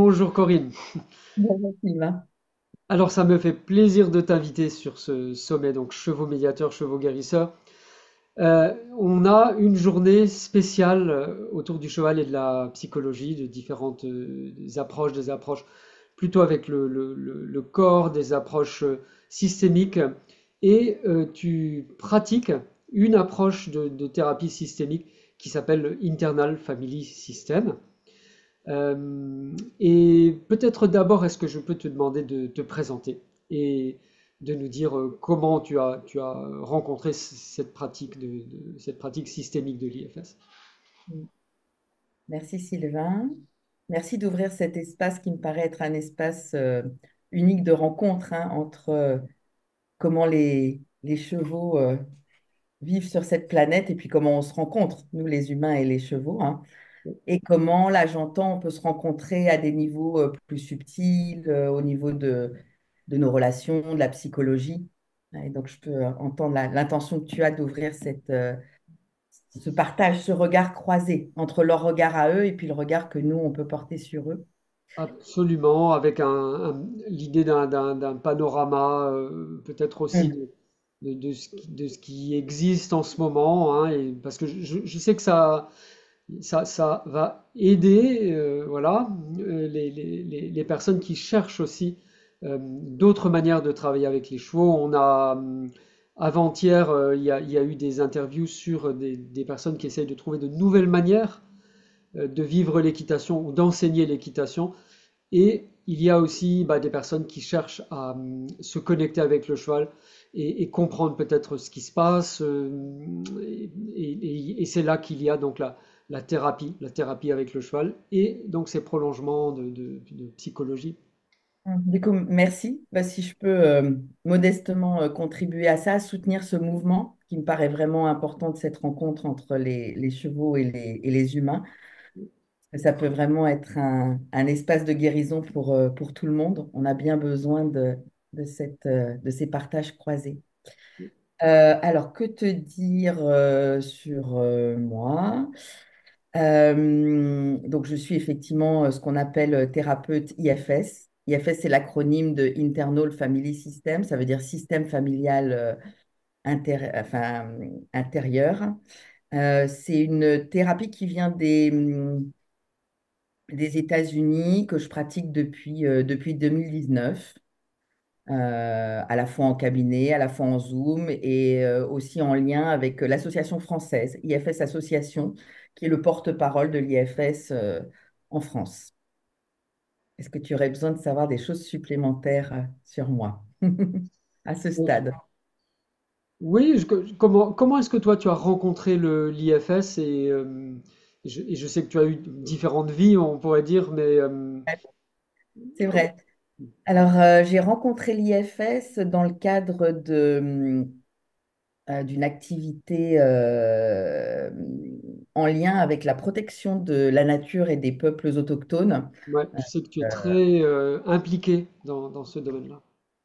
Bonjour Corinne. Bonjour, Sylvain. Alors ça me fait plaisir de t'inviter sur ce sommet, donc chevaux médiateurs, chevaux guérisseurs. On a une journée spéciale autour du cheval et de la psychologie, de différentes des approches plutôt avec le corps, des approches systémiques. Et tu pratiques une approche de thérapie systémique qui s'appelle le Internal Family System. Et peut-être d'abord, est-ce que je peux te demander de te présenter et de nous dire comment tu as rencontré cette pratique cette pratique systémique de l'IFS? Merci Sylvain. Merci d'ouvrir cet espace qui me paraît être un espace unique de rencontre hein, entre comment les chevaux vivent sur cette planète et puis comment on se rencontre, nous les humains et les chevaux, hein, et comment, là j'entends, on peut se rencontrer à des niveaux plus subtils, au niveau de nos relations, de la psychologie. Et donc je peux entendre l'intention que tu as d'ouvrir ce partage, ce regard croisé entre leur regard à eux et puis le regard que nous, on peut porter sur eux. Absolument, avec l'idée d'un panorama, peut-être aussi Mm. de ce qui existe en ce moment, hein, et parce que je sais que ça va aider, voilà, les personnes qui cherchent aussi d'autres manières de travailler avec les chevaux. On a avant-hier, il y a eu des interviews sur des personnes qui essayent de trouver de nouvelles manières de vivre l'équitation ou d'enseigner l'équitation. Et il y a aussi bah, des personnes qui cherchent à se connecter avec le cheval et comprendre peut-être ce qui se passe. Et c'est là qu'il y a donc la thérapie avec le cheval et donc ces prolongements de psychologie. Du coup, merci. Bah, si je peux modestement contribuer à ça, soutenir ce mouvement qui me paraît vraiment important de cette rencontre entre les chevaux et les humains. Ça peut vraiment être un espace de guérison pour tout le monde. On a bien besoin de ces partages croisés. Alors, que te dire sur moi? Donc, je suis effectivement ce qu'on appelle thérapeute IFS. IFS, c'est l'acronyme de Internal Family System. Ça veut dire système familial intérieur. C'est une thérapie qui vient des États-Unis que je pratique depuis 2019, à la fois en cabinet, à la fois en Zoom et aussi en lien avec l'association française, IFS Association, qui est le porte-parole de l'IFS en France. Est-ce que tu aurais besoin de savoir des choses supplémentaires sur moi à ce stade? Oui, comment est-ce que toi tu as rencontré l'IFS et je sais que tu as eu différentes vies, on pourrait dire, mais C'est comment- vrai. Alors, j'ai rencontré l'IFS dans le cadre d'une activité en lien avec la protection de la nature et des peuples autochtones. ouais, je sais que tu es Euh, très impliqué dans ce domaine-là.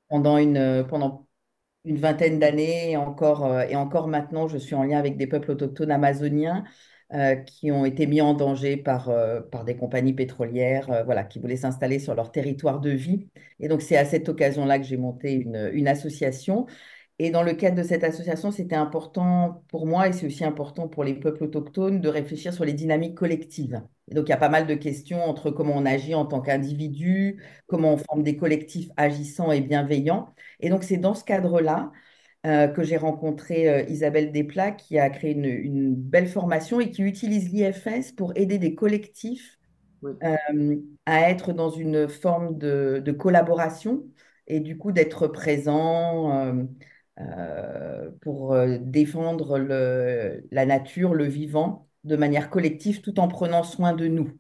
pendant une vingtaine d'années et encore maintenant, je suis en lien avec des peuples autochtones amazoniens qui ont été mis en danger par des compagnies pétrolières voilà, qui voulaient s'installer sur leur territoire de vie. Et donc, c'est à cette occasion-là que j'ai monté une association. Et dans le cadre de cette association, c'était important pour moi et c'est aussi important pour les peuples autochtones de réfléchir sur les dynamiques collectives. Et donc, il y a pas mal de questions entre comment on agit en tant qu'individu, comment on forme des collectifs agissants et bienveillants. Et donc, c'est dans ce cadre-là que j'ai rencontré Isabelle Desplat, qui a créé une belle formation et qui utilise l'IFS pour aider des collectifs Oui, à être dans une forme de collaboration et du coup d'être présent pour défendre la nature, le vivant de manière collective tout en prenant soin de nous,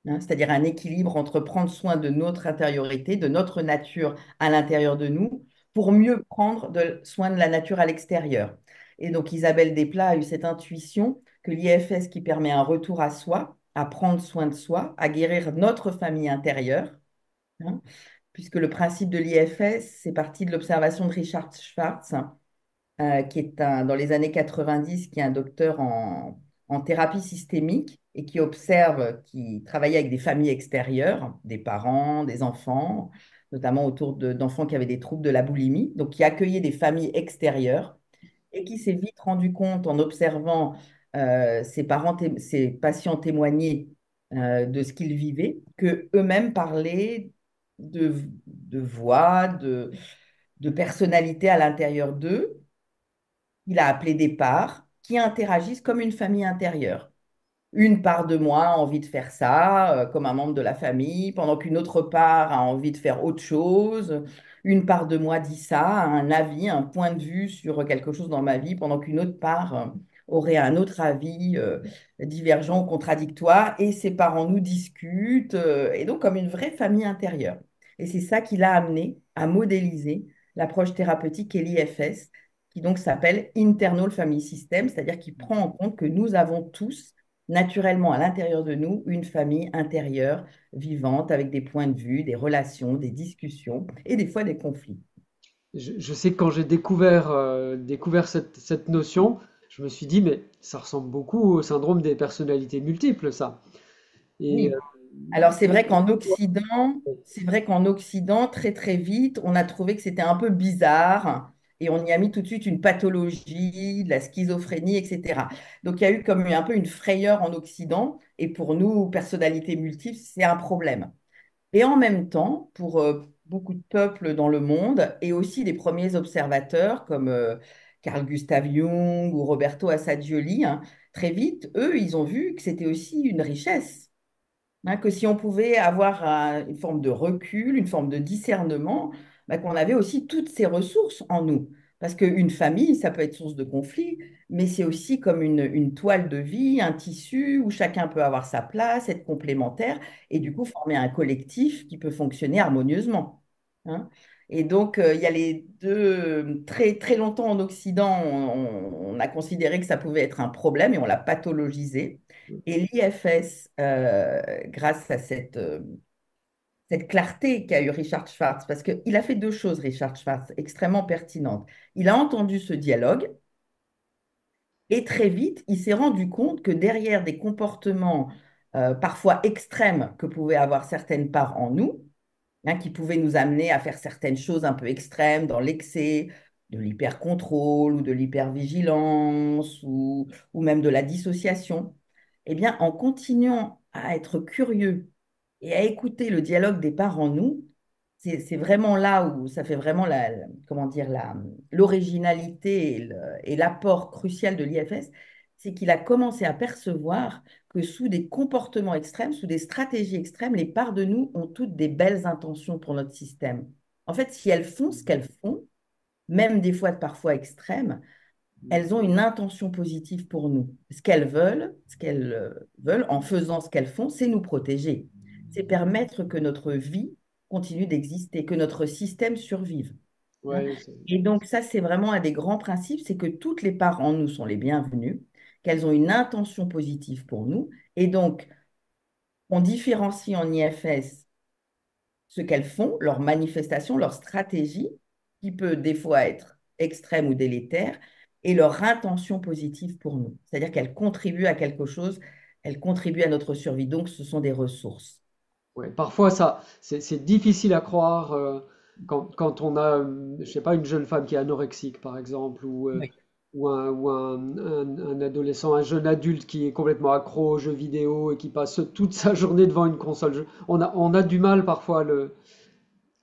hein. C'est-à-dire un équilibre entre prendre soin de notre intériorité, de notre nature à l'intérieur de nous, pour mieux prendre soin de la nature à l'extérieur. Et donc Isabelle Desplat a eu cette intuition que l'IFS qui permet un retour à soi, à prendre soin de soi, à guérir notre famille intérieure, hein, puisque le principe de l'IFS, c'est parti de l'observation de Richard Schwartz, qui est dans les années 90, qui est un docteur en thérapie systémique et qui observe, qui travaillait avec des familles extérieures, des parents, des enfants, notamment autour d'enfants qui avaient des troubles de la boulimie, donc qui accueillait des familles extérieures et qui s'est vite rendu compte en observant ses patients témoigner de ce qu'ils vivaient, que eux-mêmes parlaient de, de voix, de personnalité à l'intérieur d'eux. Il a appelé des parts qui interagissent comme une famille intérieure. Une part de moi a envie de faire ça, comme un membre de la famille, pendant qu'une autre part a envie de faire autre chose. Une part de moi dit ça, a un avis, un point de vue sur quelque chose dans ma vie, pendant qu'une autre part aurait un autre avis divergent ou contradictoire. Et ces parents nous discutent, et donc comme une vraie famille intérieure. Et c'est ça qui l'a amené à modéliser l'approche thérapeutique et l'IFS, qui donc s'appelle Internal Family System, c'est-à-dire qui prend en compte que nous avons tous naturellement à l'intérieur de nous une famille intérieure, vivante, avec des points de vue, des relations, des discussions et des fois des conflits. Je sais que quand j'ai découvert cette notion, je me suis dit, mais ça ressemble beaucoup au syndrome des personnalités multiples, ça. Et Oui. Alors c'est vrai qu'en Occident, très très vite, on a trouvé que c'était un peu bizarre et on y a mis tout de suite une pathologie, de la schizophrénie, etc. Donc il y a eu comme un peu une frayeur en Occident et pour nous, personnalité multiple, c'est un problème. Et en même temps, pour beaucoup de peuples dans le monde, et aussi des premiers observateurs comme Carl Gustav Jung ou Roberto Assagioli, hein, très vite, eux, ils ont vu que c'était aussi une richesse, hein, que si on pouvait avoir une forme de recul, une forme de discernement, bah, qu'on avait aussi toutes ces ressources en nous. Parce qu'une famille, ça peut être source de conflit, mais c'est aussi comme une toile de vie, un tissu où chacun peut avoir sa place, être complémentaire, et du coup former un collectif qui peut fonctionner harmonieusement, hein. Et donc, il y a les deux, très, très longtemps en Occident, on a considéré que ça pouvait être un problème et on l'a pathologisé. Et l'IFS, grâce à cette clarté qu'a eu Richard Schwartz, parce qu'il a fait deux choses, Richard Schwartz, extrêmement pertinentes. Il a entendu ce dialogue et très vite, il s'est rendu compte que derrière des comportements parfois extrêmes que pouvaient avoir certaines parts en nous, hein, qui pouvaient nous amener à faire certaines choses un peu extrêmes dans l'excès, de l'hyper-contrôle ou de l'hypervigilance ou même de la dissociation, eh bien, en continuant à être curieux et à écouter le dialogue des parts en nous, c'est vraiment là où ça fait vraiment comment dire, l'originalité et l'apport crucial de l'IFS, c'est qu'il a commencé à percevoir que sous des comportements extrêmes, sous des stratégies extrêmes, les parts de nous ont toutes des belles intentions pour notre système. En fait, si elles font ce qu'elles font, même des fois parfois extrêmes, elles ont une intention positive pour nous. Ce qu'elles veulent en faisant ce qu'elles font, c'est nous protéger. C'est permettre que notre vie continue d'exister, que notre système survive, hein. ouais, Et donc ça, c'est vraiment un des grands principes, c'est que toutes les parts en nous sont les bienvenues, qu'elles ont une intention positive pour nous. Et donc, on différencie en IFS ce qu'elles font, leur manifestation, leur stratégie, qui peut des fois être extrême ou délétère, et leur intention positive pour nous. C'est-à-dire qu'elles contribuent à quelque chose, elles contribuent à notre survie. Donc, ce sont des ressources. ouais. Parfois, c'est difficile à croire quand on a, je sais pas, une jeune femme qui est anorexique, par exemple, Oui. ou un adolescent, un jeune adulte qui est complètement accro aux jeux vidéo et qui passe toute sa journée devant une console. On a du mal parfois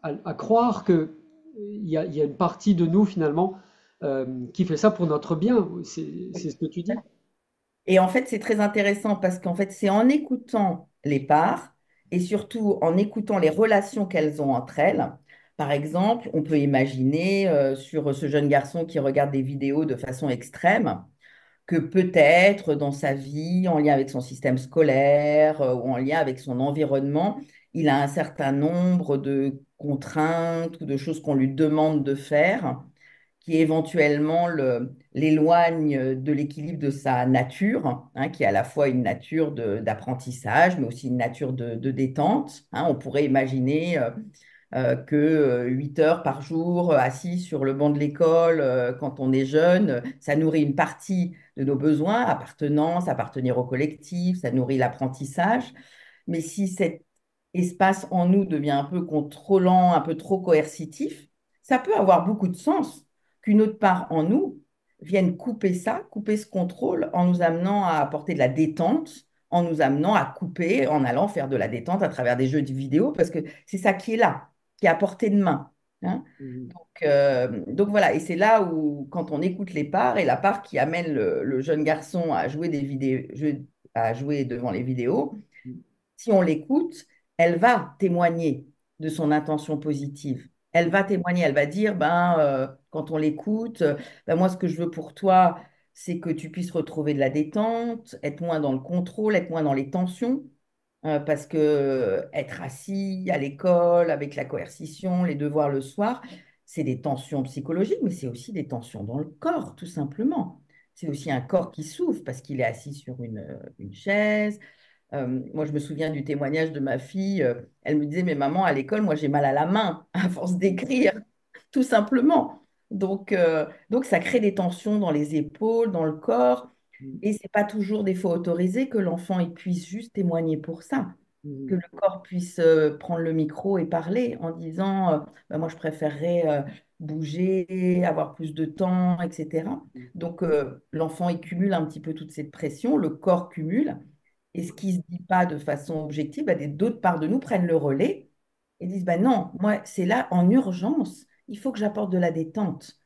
à croire que il y a une partie de nous finalement qui fait ça pour notre bien. C'est ce que tu dis. Et en fait, c'est très intéressant parce qu'en fait, c'est en écoutant les parts et surtout en écoutant les relations qu'elles ont entre elles. Par exemple, on peut imaginer sur ce jeune garçon qui regarde des vidéos de façon extrême, que peut-être dans sa vie, en lien avec son système scolaire ou en lien avec son environnement, il a un certain nombre de contraintes ou de choses qu'on lui demande de faire qui éventuellement l'éloigne de l'équilibre de sa nature, hein, qui est à la fois une nature d'apprentissage, mais aussi une nature de détente, hein. On pourrait imaginer que 8 heures par jour assis sur le banc de l'école quand on est jeune. Ça nourrit une partie de nos besoins, appartenance, appartenir au collectif, ça nourrit l'apprentissage. Mais si cet espace en nous devient un peu contrôlant, un peu trop coercitif, ça peut avoir beaucoup de sens qu'une autre part en nous vienne couper ça, couper ce contrôle en nous amenant à apporter de la détente, en nous amenant à couper, en allant faire de la détente à travers des jeux de vidéo, parce que c'est ça qui est là, qui est à portée de main. Hein. Mhm. Donc voilà, et c'est là où, quand on écoute les parts, et la part qui amène le jeune garçon à jouer des vidéos, à jouer devant les vidéos, si on l'écoute, elle va témoigner de son intention positive. Elle va témoigner, elle va dire, quand on l'écoute, ben, moi, ce que je veux pour toi, c'est que tu puisses retrouver de la détente, être moins dans le contrôle, être moins dans les tensions, parce que être assis à l'école avec la coercition, les devoirs le soir, c'est des tensions psychologiques, mais c'est aussi des tensions dans le corps, tout simplement. C'est aussi un corps qui souffre parce qu'il est assis sur une chaise. Moi, je me souviens du témoignage de ma fille. Elle me disait, mais maman, à l'école, moi, j'ai mal à la main à force d'écrire, tout simplement. Donc, ça crée des tensions dans les épaules, dans le corps. Et c'est pas toujours des fois autorisé que l'enfant il puisse juste témoigner pour ça, que Mhm. le corps puisse prendre le micro et parler en disant, moi, je préférerais bouger, avoir plus de temps, etc. Donc, l'enfant, il cumule un petit peu toute cette pression, le corps cumule. Et ce qui ne se dit pas de façon objective, d'autres parts de nous prennent le relais et disent, non, moi, c'est là en urgence, il faut que j'apporte de la détente.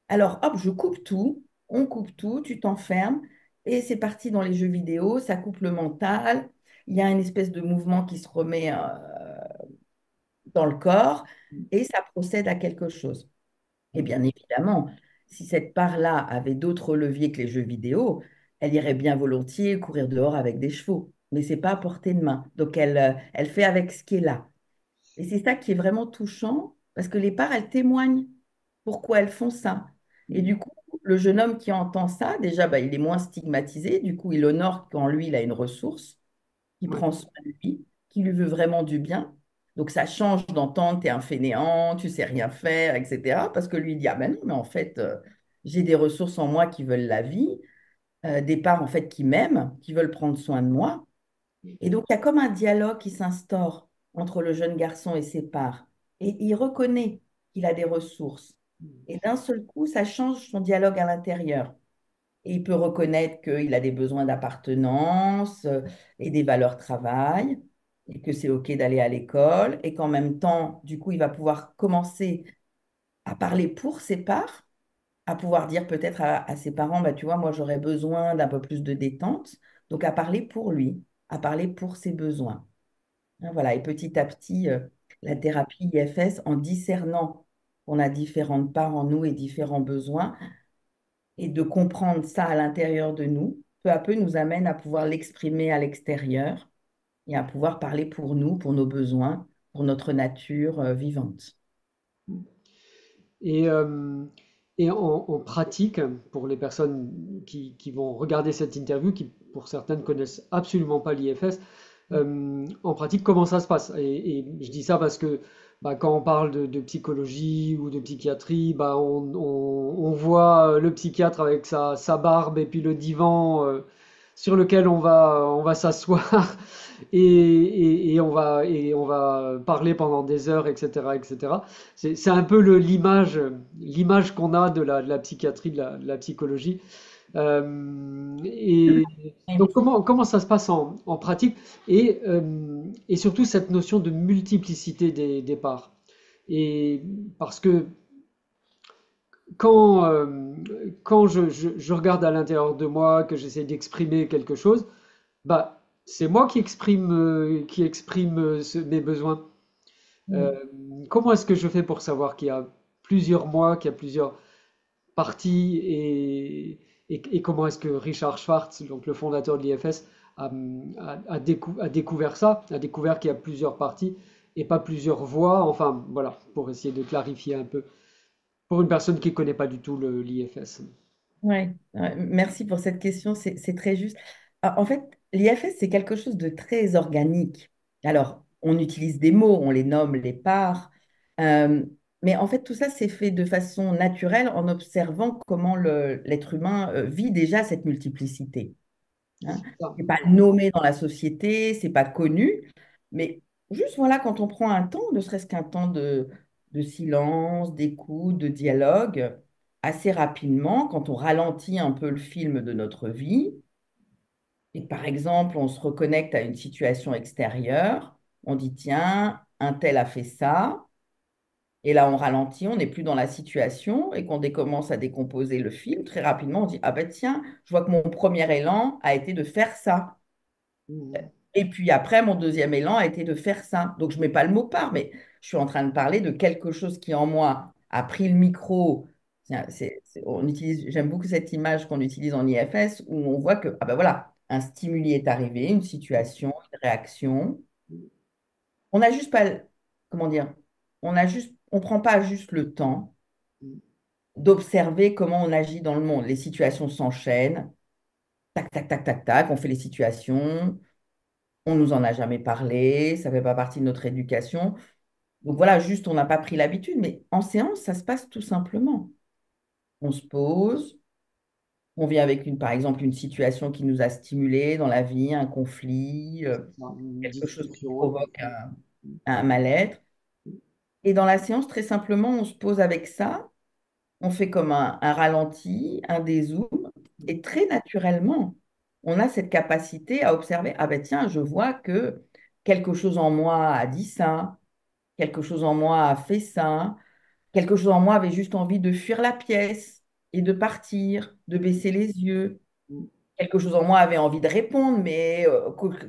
Alors, hop, je coupe tout, on coupe tout, tu t'enfermes et c'est parti dans les jeux vidéo, ça coupe le mental, il y a une espèce de mouvement qui se remet dans le corps et ça procède à quelque chose. Et bien évidemment, si cette part-là avait d'autres leviers que les jeux vidéo, elle irait bien volontiers courir dehors avec des chevaux. Mais c'est pas à portée de main. Donc elle fait avec ce qui est là. Et c'est ça qui est vraiment touchant, parce que les parts, elles témoignent pourquoi elles font ça. Et du coup, le jeune homme qui entend ça, déjà, il est moins stigmatisé. Du coup, il honore qu'en lui, il a une ressource qui Ouais. prend soin de lui, qui lui veut vraiment du bien. Donc ça change d'entendre, t'es un fainéant, tu sais rien faire, etc. Parce que lui il dit, ah ben non, mais en fait, j'ai des ressources en moi qui veulent la vie, des parts en fait qui m'aiment, qui veulent prendre soin de moi. Et donc il y a comme un dialogue qui s'instaure entre le jeune garçon et ses parts. Et il reconnaît qu'il a des ressources. Et d'un seul coup, ça change son dialogue à l'intérieur. Et il peut reconnaître qu'il a des besoins d'appartenance et des valeurs travail, et que c'est OK d'aller à l'école, et qu'en même temps, du coup, il va pouvoir commencer à parler pour ses parts, à pouvoir dire peut-être à ses parents, tu vois, moi j'aurais besoin d'un peu plus de détente, donc à parler pour lui, à parler pour ses besoins. Hein, voilà, et petit à petit, la thérapie IFS, en discernant qu'on a différentes parts en nous et différents besoins, et de comprendre ça à l'intérieur de nous, peu à peu nous amène à pouvoir l'exprimer à l'extérieur et à pouvoir parler pour nous, pour nos besoins, pour notre nature vivante. Et, euh, et en pratique, pour les personnes qui vont regarder cette interview, qui pour certaines connaissent absolument pas l'IFS, en pratique, comment ça se passe? Et je dis ça parce que quand on parle de psychologie ou de psychiatrie, on voit le psychiatre avec sa barbe et puis le divan sur lequel on va s'asseoir et on va parler pendant des heures, etc., etc. C'est un peu l'image qu'on a de la psychiatrie, de la psychologie. Et donc comment ça se passe en pratique et surtout cette notion de multiplicité des parts. Et parce que quand, euh, quand je regarde à l'intérieur de moi, que j'essaie d'exprimer quelque chose, c'est moi qui exprime mes besoins. Euh, Comment est-ce que je fais pour savoir qu'il y a plusieurs moi, qu'il y a plusieurs parties et comment est-ce que Richard Schwartz, donc le fondateur de l'IFS, a découvert ça, a découvert qu'il y a plusieurs parties et pas plusieurs voix, enfin voilà, pour essayer de clarifier un peu, pour une personne qui ne connaît pas du tout l'IFS. Ouais, ouais, merci pour cette question, c'est très juste. En fait, l'IFS, c'est quelque chose de très organique. Alors, on utilise des mots, on les nomme les parts, Euh, mais en fait, tout ça, c'est fait de façon naturelle en observant comment l'être humain vit déjà cette multiplicité. Hein. C'est ça. C'est pas nommé dans la société, c'est pas connu, mais juste voilà, quand on prend un temps, ne serait-ce qu'un temps de silence, d'écoute, de dialogue, assez rapidement, quand on ralentit un peu le film de notre vie, et que, par exemple, on se reconnecte à une situation extérieure, on dit, tiens, un tel a fait ça. Et là, on ralentit, on n'est plus dans la situation et qu'on commence à décomposer le film, très rapidement, on dit, ah ben tiens, je vois que mon premier élan a été de faire ça. Mhm. Et puis après, mon deuxième élan a été de faire ça. Donc, je ne mets pas le mot part, mais je suis en train de parler de quelque chose qui en moi a pris le micro. Tiens, on utilise, j'aime beaucoup cette image qu'on utilise en IFS où on voit que, ah ben voilà, un stimuli est arrivé, une situation, une réaction. On n'a juste pas, comment dire, on prend pas juste le temps d'observer comment on agit dans le monde. Les situations s'enchaînent, tac, tac, tac, tac, tac, on fait les situations, on nous en a jamais parlé, ça fait pas partie de notre éducation. Donc voilà, juste on n'a pas pris l'habitude, mais en séance, ça se passe tout simplement. On se pose, on vient avec par exemple, une situation qui nous a stimulé dans la vie, un conflit, C'est ça, une quelque chose qui discussion. provoque un mal-être. Et dans la séance, très simplement, on se pose avec ça. On fait comme un ralenti, un dézoom, et très naturellement, on a cette capacité à observer, ah ben tiens, je vois que quelque chose en moi a dit ça, quelque chose en moi a fait ça, quelque chose en moi avait juste envie de fuir la pièce et de partir, de baisser les yeux. Quelque chose en moi avait envie de répondre, mais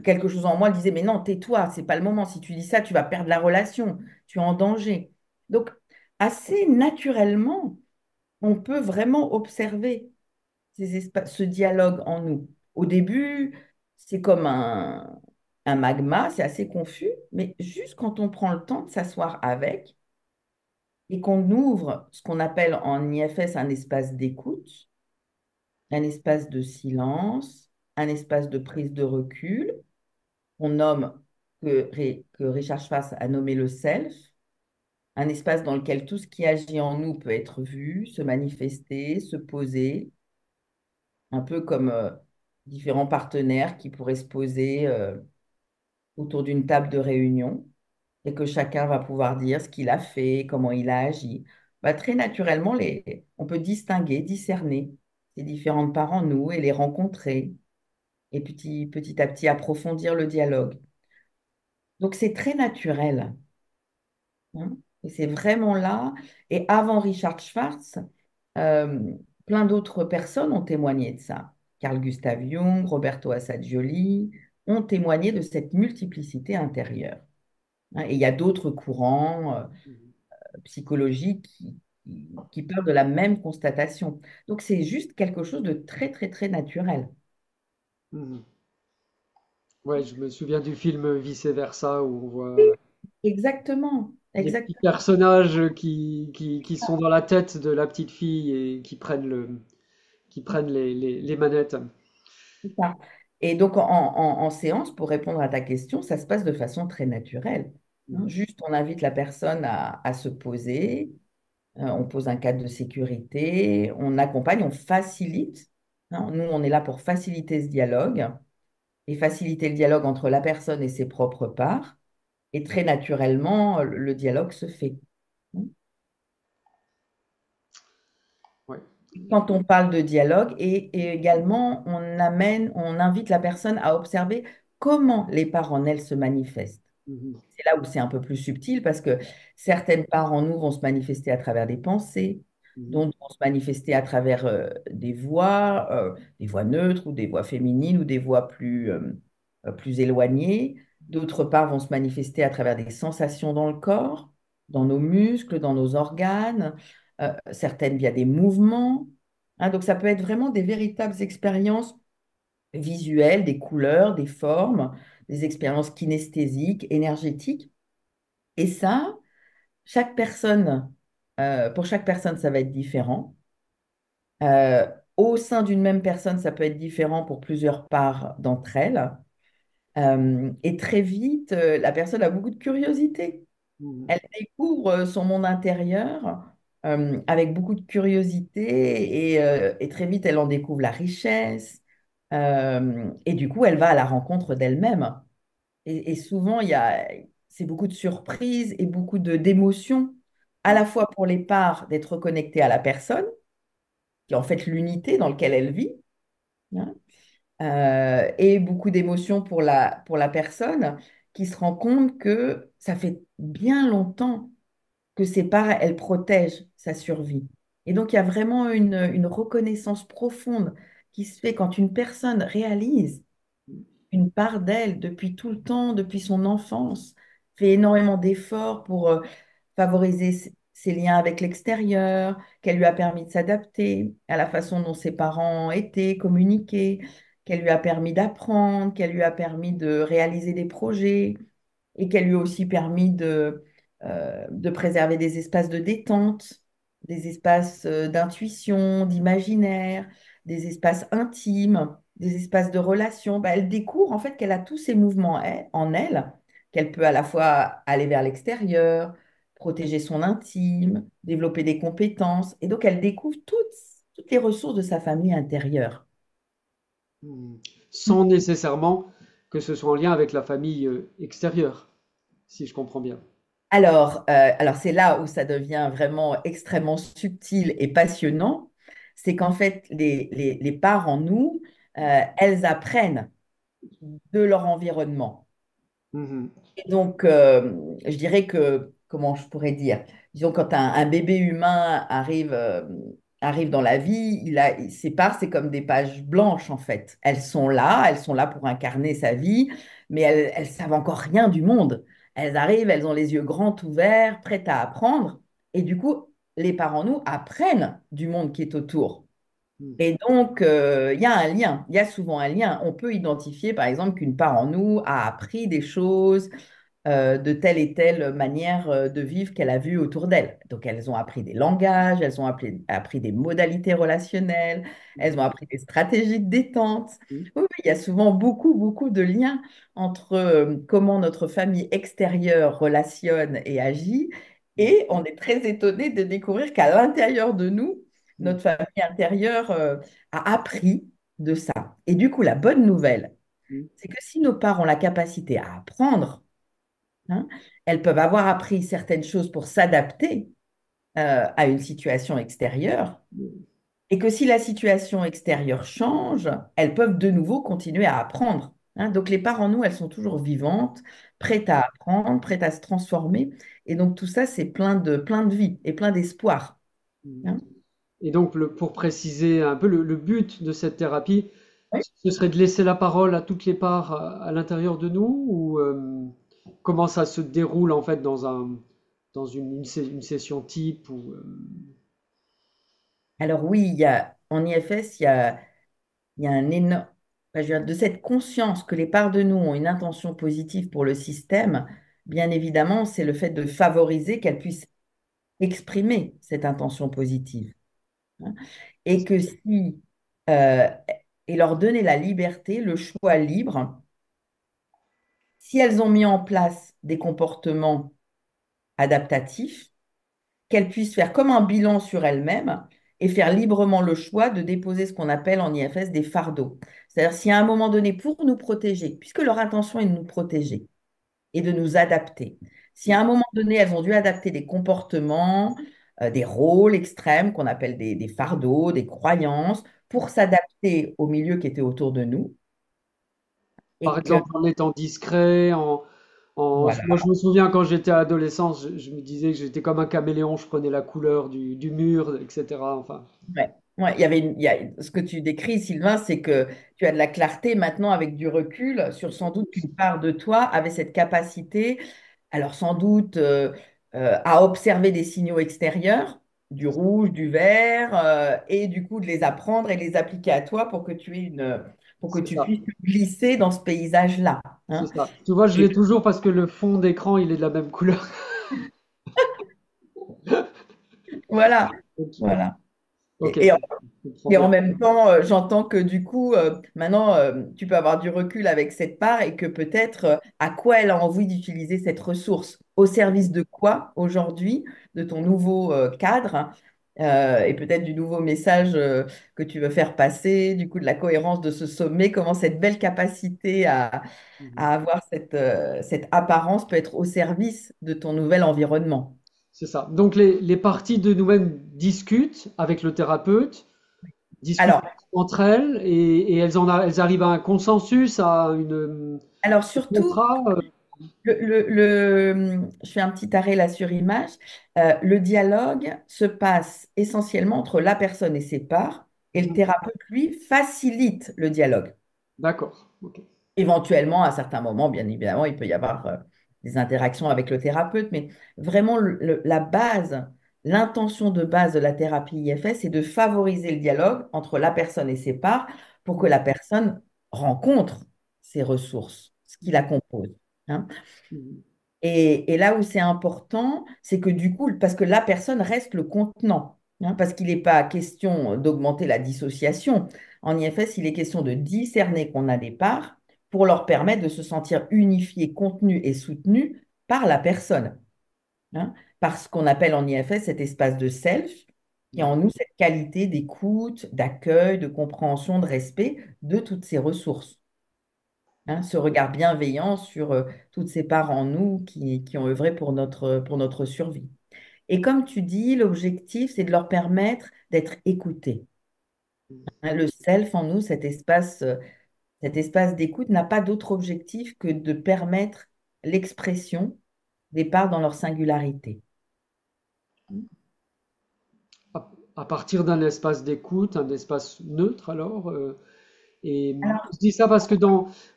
quelque chose en moi disait, mais non, tais-toi, c'est pas le moment. Si tu dis ça, tu vas perdre la relation, tu es en danger. Donc, assez naturellement, on peut vraiment observer ce dialogue en nous. Au début, c'est comme un magma, c'est assez confus, mais juste quand on prend le temps de s'asseoir avec et qu'on ouvre ce qu'on appelle en IFS un espace d'écoute, un espace de silence, un espace de prise de recul, on nomme que Richard Schwartz a nommé le self, un espace dans lequel tout ce qui agit en nous peut être vu, se manifester, se poser, un peu comme différents partenaires qui pourraient se poser autour d'une table de réunion et que chacun va pouvoir dire ce qu'il a fait, comment il a agi. Bah, très naturellement, on peut distinguer, discerner ces différentes parts en nous et les rencontrer et petit à petit approfondir le dialogue. Donc c'est très naturel, hein. Et c'est vraiment là. Et avant Richard Schwartz, Euh, plein d'autres personnes ont témoigné de ça. Carl Gustav Jung, Roberto Assagioli ont témoigné de cette multiplicité intérieure. Hein. Et il y a d'autres courants psychologiques qui parlent de la même constatation. Donc c'est juste quelque chose de très, très, très naturel. Mhm. Ouais, je me souviens du film Vice Versa où on voit Exactement, les petits exactement. personnages qui sont dans la tête de la petite fille et qui prennent les manettes. C'est ça. Et donc, en séance, pour répondre à ta question, ça se passe de façon très naturelle. Hein. Mhm. Juste, on invite la personne à se poser. On pose un cadre de sécurité, on accompagne, on facilite. Hein. Nous, on est là pour faciliter ce dialogue et faciliter le dialogue entre la personne et ses propres parts. Et très naturellement, le dialogue se fait. Hein. Ouais. Quand on parle de dialogue, et également, on invite la personne à observer comment les parts en elle se manifestent. Mhm. C'est là où c'est un peu plus subtil parce que certaines parts en nous vont se manifester à travers des pensées, Mhm. d'autres vont se manifester à travers des voix neutres ou des voix féminines ou des voix plus éloignées. D'autres parts vont se manifester à travers des sensations dans le corps, dans nos muscles, dans nos organes, certaines via des mouvements. Hein, donc ça peut être vraiment des véritables expériences visuelles, des couleurs, des formes, des expériences kinesthésiques, énergétiques. Et ça, pour chaque personne, ça va être différent. Euh, Au sein d'une même personne, ça peut être différent pour plusieurs parts d'entre elles. Et très vite, la personne a beaucoup de curiosité. Mhm. Elle découvre son monde intérieur avec beaucoup de curiosité et très vite, elle en découvre la richesse. Et du coup, elle va à la rencontre d'elle-même. Et souvent, c'est beaucoup de surprises et beaucoup d'émotions, à la fois pour les parts d'être connectée à la personne, qui est en fait l'unité dans laquelle elle vit, hein, et beaucoup d'émotions pour la personne qui se rend compte que ça fait bien longtemps que ses parts, elles protègent sa survie. Et donc, il y a vraiment une reconnaissance profonde qui se fait quand une personne réalise une part d'elle depuis tout le temps, depuis son enfance, fait énormément d'efforts pour favoriser ses liens avec l'extérieur, qu'elle lui a permis de s'adapter à la façon dont ses parents étaient, communiquaient, qu'elle lui a permis d'apprendre, qu'elle lui a permis de réaliser des projets et qu'elle lui a aussi permis de préserver des espaces de détente, des espaces d'intuition, d'imaginaire, des espaces intimes, des espaces de relation. Bah, elle découvre en fait qu'elle a tous ces mouvements en elle, qu'elle peut à la fois aller vers l'extérieur, protéger son intime, développer des compétences. Et donc, elle découvre toutes les ressources de sa famille intérieure. Mhm. Sans nécessairement que ce soit en lien avec la famille extérieure, si je comprends bien. Alors c'est là où ça devient vraiment extrêmement subtil et passionnant. C'est qu'en fait, les parts en nous, elles apprennent de leur environnement. Mhm. Et donc, je dirais que, comment je pourrais dire, disons, quand un bébé humain arrive dans la vie, ses parts, c'est comme des pages blanches, en fait. Elles sont là pour incarner sa vie, mais elles savent encore rien du monde. Elles arrivent, elles ont les yeux grands ouverts, prêtes à apprendre. Et du coup, les parents, nous, apprennent du monde qui est autour. Mhm. Et donc, il y a un lien, il y a souvent un lien. On peut identifier, par exemple, qu'une part en nous a appris des choses de telle et telle manière de vivre qu'elle a vue autour d'elle. Donc, elles ont appris des langages, elles ont appris des modalités relationnelles, elles ont appris des stratégies de détente. Mhm. Oui, oui, il y a souvent beaucoup, beaucoup de liens entre comment notre famille extérieure relationne et agit. Et on est très étonné de découvrir qu'à l'intérieur de nous, Mhm. notre famille intérieure a appris de ça. Et du coup, la bonne nouvelle, Mhm. c'est que si nos parents ont la capacité à apprendre, hein, elles peuvent avoir appris certaines choses pour s'adapter à une situation extérieure et que si la situation extérieure change, elles peuvent de nouveau continuer à apprendre. Hein. Donc les parts en nous, elles sont toujours vivantes, prêtes à apprendre, prêtes à se transformer. Et donc tout ça, c'est plein de vie et plein d'espoir. Mhm. Hein. Et donc, pour préciser un peu le but de cette thérapie, Oui. ce serait de laisser la parole à toutes les parts à l'intérieur de nous, ou comment ça se déroule en fait dans une session type ou Alors oui, en IFS, il y a un énorme... enfin, je veux dire, de cette conscience que les parts de nous ont une intention positive pour le système, bien évidemment, c'est le fait de favoriser qu'elles puissent exprimer cette intention positive. Hein. Et que si... euh, et leur donner la liberté, le choix libre, si elles ont mis en place des comportements adaptatifs, qu'elles puissent faire comme un bilan sur elles-mêmes et faire librement le choix de déposer ce qu'on appelle en IFS des fardeaux. C'est-à-dire si à un moment donné, pour nous protéger, puisque leur intention est de nous protéger et de nous adapter, si à un moment donné, elles ont dû adapter des comportements, des rôles extrêmes qu'on appelle des fardeaux, des croyances, pour s'adapter au milieu qui était autour de nous, par et que, exemple en étant discret, voilà. moi je me souviens quand j'étais adolescent, je me disais que j'étais comme un caméléon, je prenais la couleur du mur, etc. Enfin, Ouais. Ouais, ce que tu décris, Sylvain, c'est que tu as de la clarté maintenant avec du recul sur sans doute qu'une part de toi avait cette capacité, alors sans doute à observer des signaux extérieurs, du rouge, du vert, et du coup de les apprendre et les appliquer à toi pour que c'est tu ça, puisses te glisser dans ce paysage-là. c'est Hein. ça. Tu vois, je l'ai Et toujours parce que le fond d'écran, il est de la même couleur. voilà, voilà. Ok, Et je comprends et bien. en même temps, j'entends que du coup, maintenant, tu peux avoir du recul avec cette part et que peut-être à quoi elle a envie d'utiliser cette ressource, au service de quoi aujourd'hui, de ton nouveau cadre, hein, et peut-être du nouveau message que tu veux faire passer, du coup de la cohérence de ce sommet, comment cette belle capacité Mhm. à avoir cette apparence peut être au service de ton nouvel environnement. C'est ça. Donc les parties de nous-mêmes discutent avec le thérapeute, discutent Alors, entre elles et elles arrivent à un consensus, à alors un surtout, contrat. je fais un petit arrêt là sur image. Le dialogue se passe essentiellement entre la personne et ses pairs, et le Mhm. thérapeute, lui, facilite le dialogue. D'accord. Ok. Éventuellement, à certains moments, bien évidemment, il peut y avoir des interactions avec le thérapeute, mais vraiment, la base, l'intention de base de la thérapie IFS, c'est de favoriser le dialogue entre la personne et ses pairs pour que la personne rencontre ses ressources, ce qui la compose, hein. Mhm. Et là où c'est important, c'est que du coup, parce que la personne reste le contenant, hein, parce qu'il n'est pas question d'augmenter la dissociation. En IFS, il est question de discerner qu'on a des parts pour leur permettre de se sentir unifiés, contenus et soutenus par la personne, hein, par ce qu'on appelle en IFS cet espace de self, qui a en nous cette qualité d'écoute, d'accueil, de compréhension, de respect de toutes ces ressources, hein, ce regard bienveillant sur toutes ces parts en nous qui ont œuvré pour notre survie. Et comme tu dis, l'objectif, c'est de leur permettre d'être écoutés, hein. Le self en nous, cet espace d'écoute n'a pas d'autre objectif que de permettre l'expression des parts dans leur singularité. À partir d'un espace d'écoute, un espace neutre alors. Et Alors, je dis ça parce que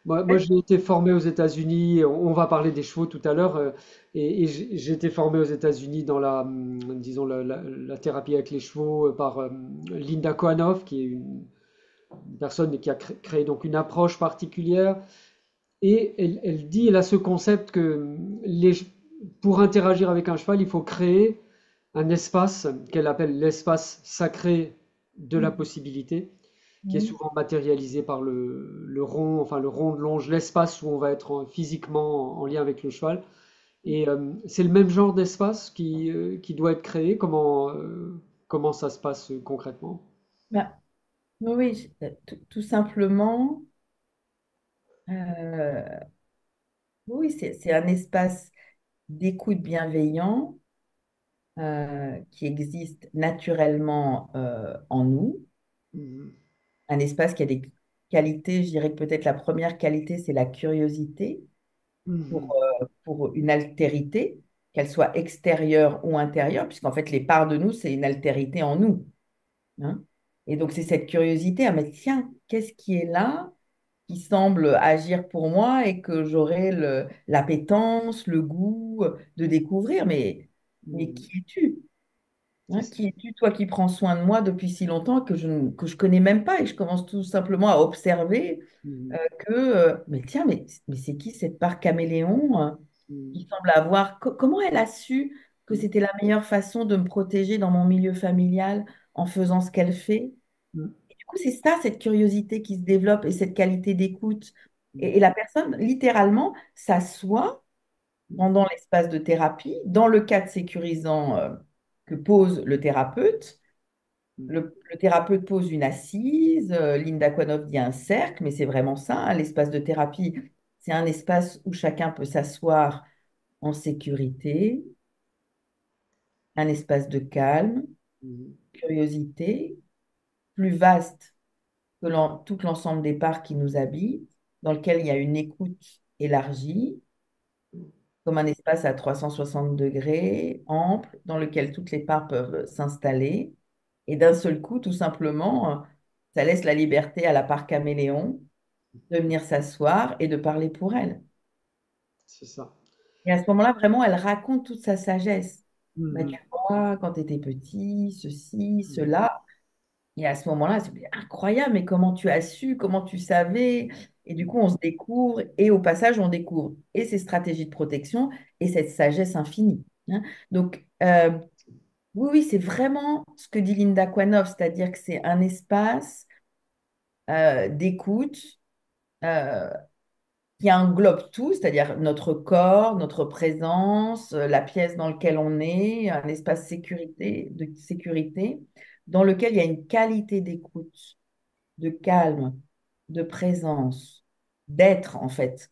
moi j'ai été formé aux États-Unis, on va parler des chevaux tout à l'heure, et j'ai été formé aux États-Unis dans disons la thérapie avec les chevaux par Linda Kohanov, qui est une personne qui a créé donc une approche particulière. Et elle a ce concept que pour interagir avec un cheval, il faut créer un espace qu'elle appelle l'espace sacré de la possibilité, qui est oui. souvent matérialisé par le rond, enfin le rond de longe, l'espace où on va être physiquement en lien avec le cheval. Et c'est le même genre d'espace qui doit être créé. Comment ça se passe concrètement? Bah, oui, oui, tout simplement, euh, oui, c'est un espace d'écoute bienveillant qui existe naturellement en nous, Mhm. un espace qui a des qualités, je dirais que peut-être la première qualité, c'est la curiosité Mhm. pour une altérité, qu'elle soit extérieure ou intérieure, puisqu'en fait, les parts de nous, c'est une altérité en nous, hein. Et donc, c'est cette curiosité à mettre, tiens, qu'est-ce qui est là, qui semble agir pour moi et que j'aurai l'appétence, le goût de découvrir, mais Mhm. qui es-tu? C'est Hein, ça. qui es-tu, toi qui prends soin de moi depuis si longtemps que je connais même pas et je commence tout simplement à observer Mhm. mais tiens, mais c'est qui cette part caméléon qui Mhm. semble avoir, comment elle a su que c'était la meilleure façon de me protéger dans mon milieu familial en faisant ce qu'elle fait? Mhm. Et du coup, c'est ça, cette curiosité qui se développe et cette qualité d'écoute. Mhm. Et la personne, littéralement, s'assoit pendant l'espace de thérapie, dans le cadre sécurisant que pose le thérapeute. Mhm. Le thérapeute pose une assise, Linda Kwanov dit un cercle, mais c'est vraiment ça, hein, l'espace de thérapie. C'est un espace où chacun peut s'asseoir en sécurité, un espace de calme, Mhm. curiosité, plus vaste que tout l'ensemble des parts qui nous habitent, dans lequel il y a une écoute élargie, comme un espace à 360 degrés, ample, dans lequel toutes les parts peuvent s'installer. Et d'un seul coup, tout simplement, ça laisse la liberté à la part caméléon de venir s'asseoir et de parler pour elle. C'est ça. Et à ce moment-là, vraiment, elle raconte toute sa sagesse. Bah, tu Mhm. vois, quand tu étais petit, ceci, Mhm. cela. Et à ce moment-là, c'est incroyable, mais comment tu as su, comment tu savais? Et du coup, on se découvre, et au passage, on découvre et ses stratégies de protection et cette sagesse infinie, hein. Donc, Oui, oui, c'est vraiment ce que dit Linda Kwanoff, c'est-à-dire que c'est un espace d'écoute euh, qui englobe tout, c'est-à-dire notre corps, notre présence, la pièce dans laquelle on est, un espace de sécurité, dans lequel il y a une qualité d'écoute, de calme, de présence, d'être en fait.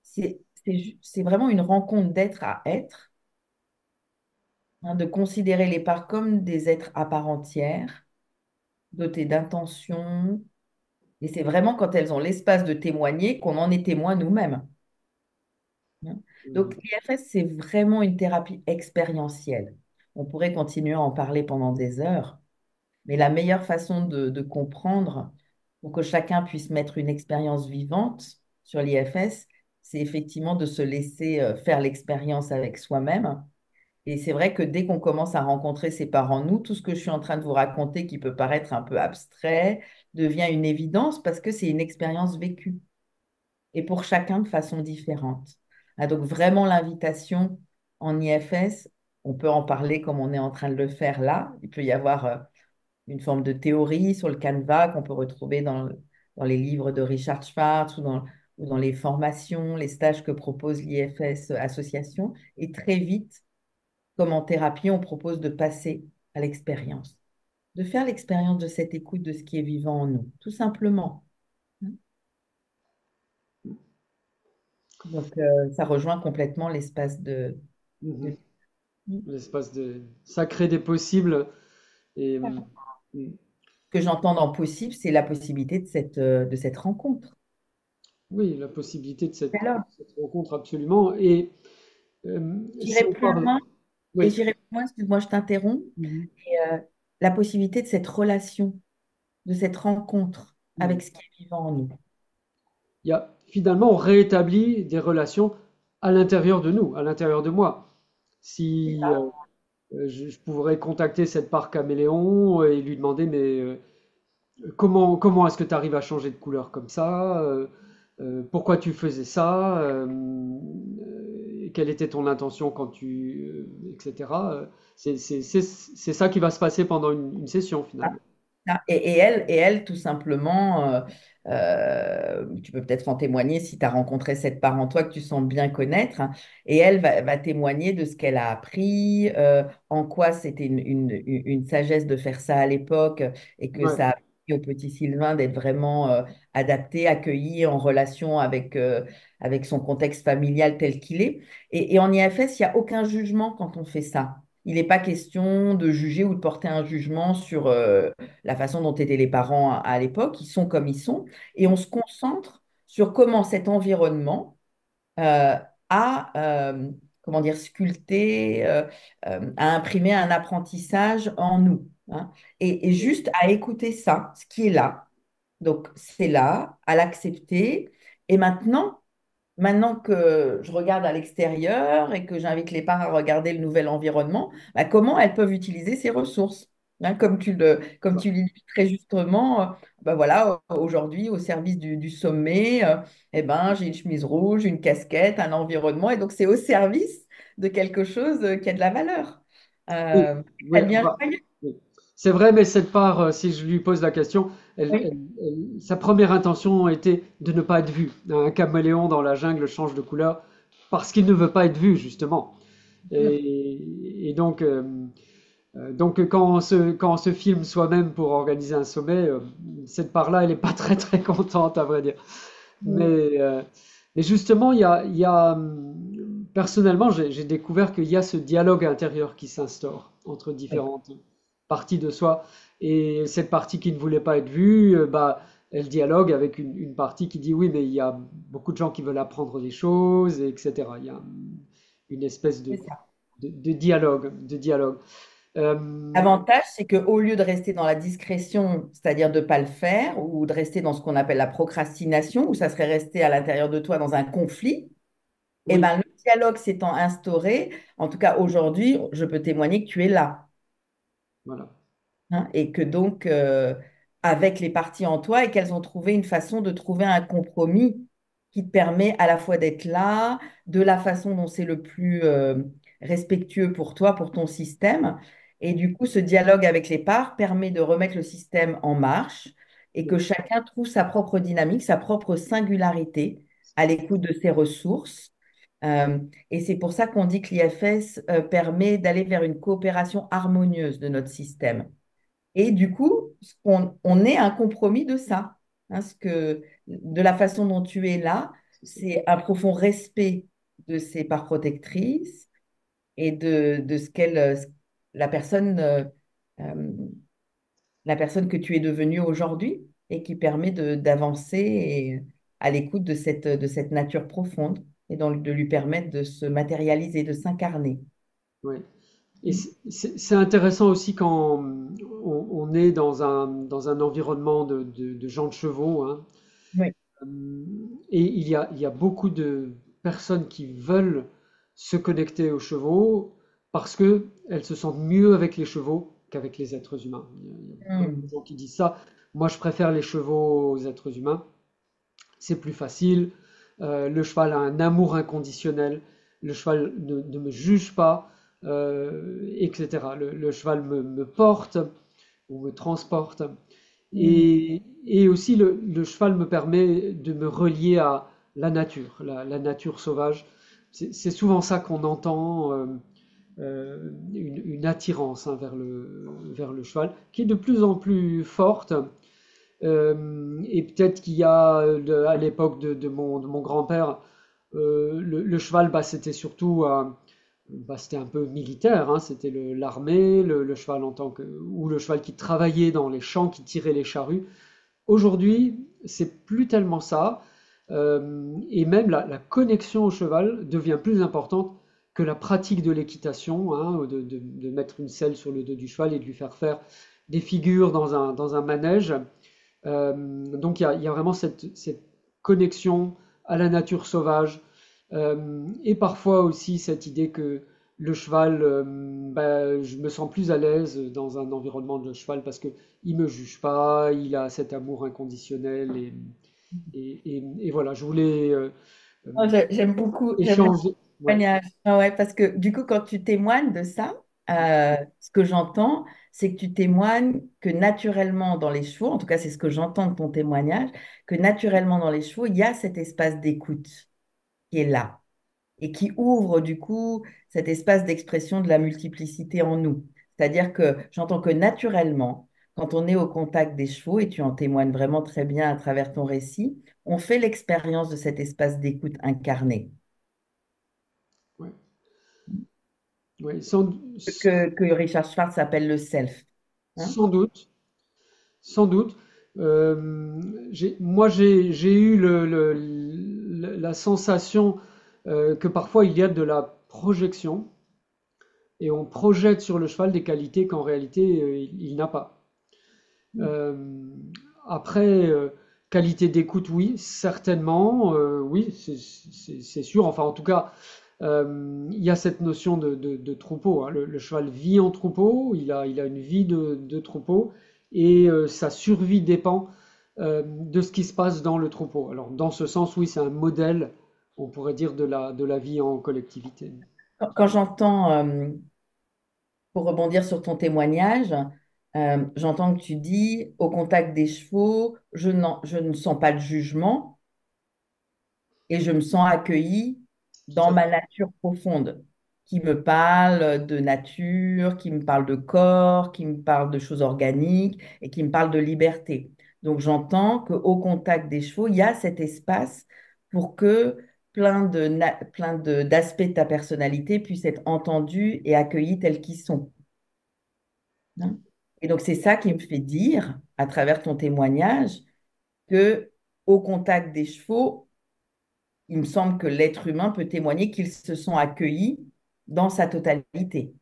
C'est vraiment une rencontre d'être à être, hein, de considérer les parts comme des êtres à part entière, dotés d'intentions. Et c'est vraiment quand elles ont l'espace de témoigner qu'on en est témoin nous-mêmes, hein. Donc, l'IFS, c'est vraiment une thérapie expérientielle. On pourrait continuer à en parler pendant des heures, mais la meilleure façon de comprendre, pour que chacun puisse mettre une expérience vivante sur l'IFS, c'est effectivement de se laisser faire l'expérience avec soi-même. Et c'est vrai que dès qu'on commence à rencontrer ses parents, nous, tout ce que je suis en train de vous raconter, qui peut paraître un peu abstrait, devient une évidence parce que c'est une expérience vécue et pour chacun de façon différente. Ah, donc vraiment l'invitation en IFS, on peut en parler comme on est en train de le faire là. Il peut y avoir une forme de théorie sur le Canva qu'on peut retrouver dans les livres de Richard Schwartz ou dans les formations, les stages que propose l'IFS Association. Et très vite, comme en thérapie, on propose de passer à l'expérience, de faire l'expérience de cette écoute de ce qui est vivant en nous, tout simplement. Donc, ça rejoint complètement l'espace Mhm. de... L'espace sacré des possibles. Et Ce que j'entends dans possible, c'est la possibilité de cette rencontre. oui, la possibilité de Alors, cette rencontre, absolument. Et si j'irai on plus parle. loin, et Oui. j'irai plus loin, excuse-moi, je t'interromps, Mhm. et, la possibilité de cette relation, de cette rencontre Mhm. avec ce qui est vivant en nous. Finalement, on rétablit des relations à l'intérieur de nous, à l'intérieur de moi. C'est Si ça. je pourrais contacter cette part caméléon et lui demander, mais comment est-ce que tu arrives à changer de couleur comme ça? Pourquoi tu faisais ça? Quelle était ton intention quand etc. C'est ça qui va se passer pendant une session finalement. Ah, et elle, tout simplement, tu peux peut-être en témoigner si tu as rencontré cette part en toi que tu sens bien connaître, hein, et elle va témoigner de ce qu'elle a appris, en quoi c'était une sagesse de faire ça à l'époque, et que Ouais. ça a permis au petit Sylvain d'être vraiment adapté, accueilli en relation avec son contexte familial tel qu'il est. Et en IFS, il n'y a aucun jugement quand on fait ça. Il n'est pas question de juger ou de porter un jugement sur la façon dont étaient les parents à l'époque. Ils sont comme ils sont. Et on se concentre sur comment cet environnement euh, a, comment dire, sculpté, a imprimé un apprentissage en nous, hein. Et juste à écouter ça, ce qui est là. Donc, c'est là, à l'accepter. Et maintenant que je regarde à l'extérieur et que j'invite les parents à regarder le nouvel environnement, bah, comment elles peuvent utiliser ces ressources. Hein, comme tu le dis très justement, bah voilà, aujourd'hui, au service du sommet, eh ben, j'ai une chemise rouge, une casquette, un environnement, et donc c'est au service de quelque chose qui a de la valeur. Oui, Euh, oui, ça devient bah, joyeux. oui. C'est vrai, mais cette part, si je lui pose la question, Oui, sa première intention était de ne pas être vue. Un caméléon dans la jungle change de couleur parce qu'il ne veut pas être vu, justement. Et donc quand on se filme soi-même pour organiser un sommet, cette part-là, elle n'est pas très très contente, à vrai dire. oui, Mais justement, personnellement, j'ai découvert qu'il y a ce dialogue intérieur qui s'instaure entre oui. différentes parties de soi. Et cette partie qui ne voulait pas être vue, bah, elle dialogue avec une partie qui dit oui, mais il y a beaucoup de gens qui veulent apprendre des choses, etc. Il y a une espèce C'est ça. de dialogue. Euh, L'avantage, c'est qu'au lieu de rester dans la discrétion, c'est-à-dire de ne pas le faire, ou de rester dans ce qu'on appelle la procrastination, où ça serait resté à l'intérieur de toi dans un conflit, eh oui, ben, le dialogue s'étant instauré, en tout cas aujourd'hui, je peux témoigner que tu es là, voilà. hein, et que donc, avec les parties en toi, et qu'elles ont trouvé une façon de trouver un compromis qui te permet à la fois d'être là, de la façon dont c'est le plus respectueux pour toi, pour ton système, Et du coup, ce dialogue avec les parts permet de remettre le système en marche et que Oui, chacun trouve sa propre dynamique, sa propre singularité à l'écoute de ses ressources. Euh, et c'est pour ça qu'on dit que l'IFS permet d'aller vers une coopération harmonieuse de notre système. Et du coup, on est un compromis de ça. De la façon dont tu es là, c'est ça. c'est un profond respect de ces parts protectrices et de la personne, euh, euh, la personne que tu es devenue aujourd'hui et qui permet d'avancer à l'écoute de cette nature profonde et donc de lui permettre de se matérialiser, de s'incarner. Oui. Et c'est intéressant aussi quand on est dans un environnement de gens de chevaux, hein. Oui. Et il y a beaucoup de personnes qui veulent se connecter aux chevaux parce que elles se sentent mieux avec les chevaux qu'avec les êtres humains. Il y a beaucoup de Hmm. gens qui disent ça. Moi, je préfère les chevaux aux êtres humains. C'est plus facile. Le cheval a un amour inconditionnel. Le cheval ne me juge pas, etc. Le cheval me porte ou me transporte. Hmm. Et aussi, le cheval me permet de me relier à la nature, la nature sauvage. C'est souvent ça qu'on entend, une attirance, hein, vers le cheval, qui est de plus en plus forte. Et peut-être qu'il y a, à l'époque de mon grand-père, le cheval, bah, c'était surtout bah, c'était un peu militaire, hein, c'était l'armée, le cheval ou le cheval qui travaillait dans les champs, qui tirait les charrues. Aujourd'hui, c'est plus tellement ça, et même la connexion au cheval devient plus importante que la pratique de l'équitation, hein, de mettre une selle sur le dos du cheval et de lui faire faire des figures dans un manège. Donc il y a vraiment cette connexion à la nature sauvage, et parfois aussi cette idée que le cheval, bah, je me sens plus à l'aise dans un environnement de cheval parce que il me juge pas, il a cet amour inconditionnel et voilà, je voulais Oh, j'aime beaucoup échanger. le Ouais, témoignage. Ah ouais, parce que du coup, quand tu témoignes de ça, ce que j'entends, c'est que tu témoignes que naturellement dans les chevaux, en tout cas c'est ce que j'entends de ton témoignage, que naturellement dans les chevaux, il y a cet espace d'écoute qui est là et qui ouvre du coup cet espace d'expression de la multiplicité en nous. C'est-à-dire que j'entends que naturellement, quand on est au contact des chevaux, et tu en témoignes vraiment très bien à travers ton récit, on fait l'expérience de cet espace d'écoute incarné. ouais, ouais, Que Richard Schwartz appelle le self. Hein. sans doute. Sans doute. Moi, j'ai eu la sensation, que parfois il y a de la projection et on projette sur le cheval des qualités qu'en réalité, il n'a pas. Euh, Après, qualité d'écoute, oui, certainement, oui, c'est sûr. Enfin, en tout cas, il y a cette notion de troupeau, hein. Le cheval vit en troupeau, il a une vie de troupeau, et sa survie dépend, de ce qui se passe dans le troupeau. Alors, dans ce sens, oui, c'est un modèle, on pourrait dire, de la vie en collectivité. Quand j'entends, pour rebondir sur ton témoignage, j'entends que tu dis, au contact des chevaux, je ne sens pas de jugement et je me sens accueillie Tout dans à ma fait. nature profonde, qui me parle de nature, qui me parle de corps, qui me parle de choses organiques et qui me parle de liberté. Donc j'entends qu'au contact des chevaux, il y a cet espace pour que d'aspects de ta personnalité puissent être entendus et accueillis tels qu'ils sont. Hein. Et donc c'est ça qui me fait dire, à travers ton témoignage, que au contact des chevaux, il me semble que l'être humain peut témoigner qu'ils se sont accueillis dans sa totalité.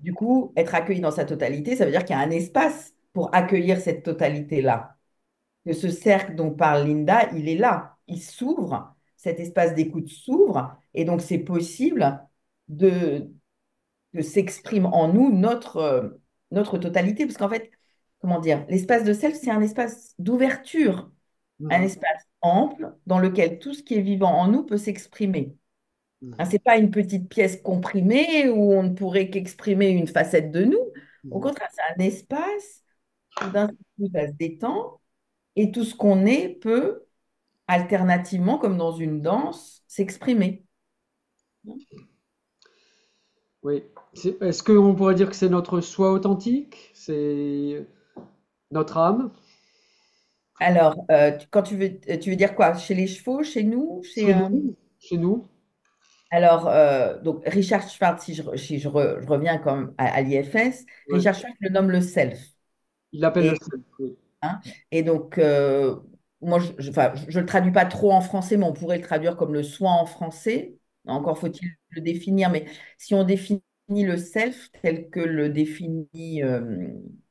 Du coup, être accueilli dans sa totalité, ça veut dire qu'il y a un espace pour accueillir cette totalité-là. Que ce cercle dont parle Linda, il est là, il s'ouvre, cet espace d'écoute s'ouvre, et donc c'est possible de, que s'exprime en nous notre totalité, parce qu'en fait, comment dire, l'espace de self, c'est un espace d'ouverture, un Mhm. espace ample dans lequel tout ce qui est vivant en nous peut s'exprimer. Hein, Mhm. c'est pas une petite pièce comprimée où on ne pourrait qu'exprimer une facette de nous. Au Mhm. contraire, c'est un espace où d'un seul coup, ça se détend et tout ce qu'on est peut, alternativement, comme dans une danse, s'exprimer. Oui. Est-ce qu'on pourrait dire que c'est notre soi authentique? C'est notre âme? Alors, quand tu veux dire quoi? Chez les chevaux, chez nous, Chez nous? Chez nous? Alors, donc Richard Schwartz, si je reviens comme à l'IFS, Ouais. Richard Schwartz le nomme le self. Il l'appelle le Et, self, oui. hein, et donc, moi, enfin, je le traduis pas trop en français, mais on pourrait le traduire comme le soi en français. Encore faut-il le définir, mais si on définit le self tel que le définit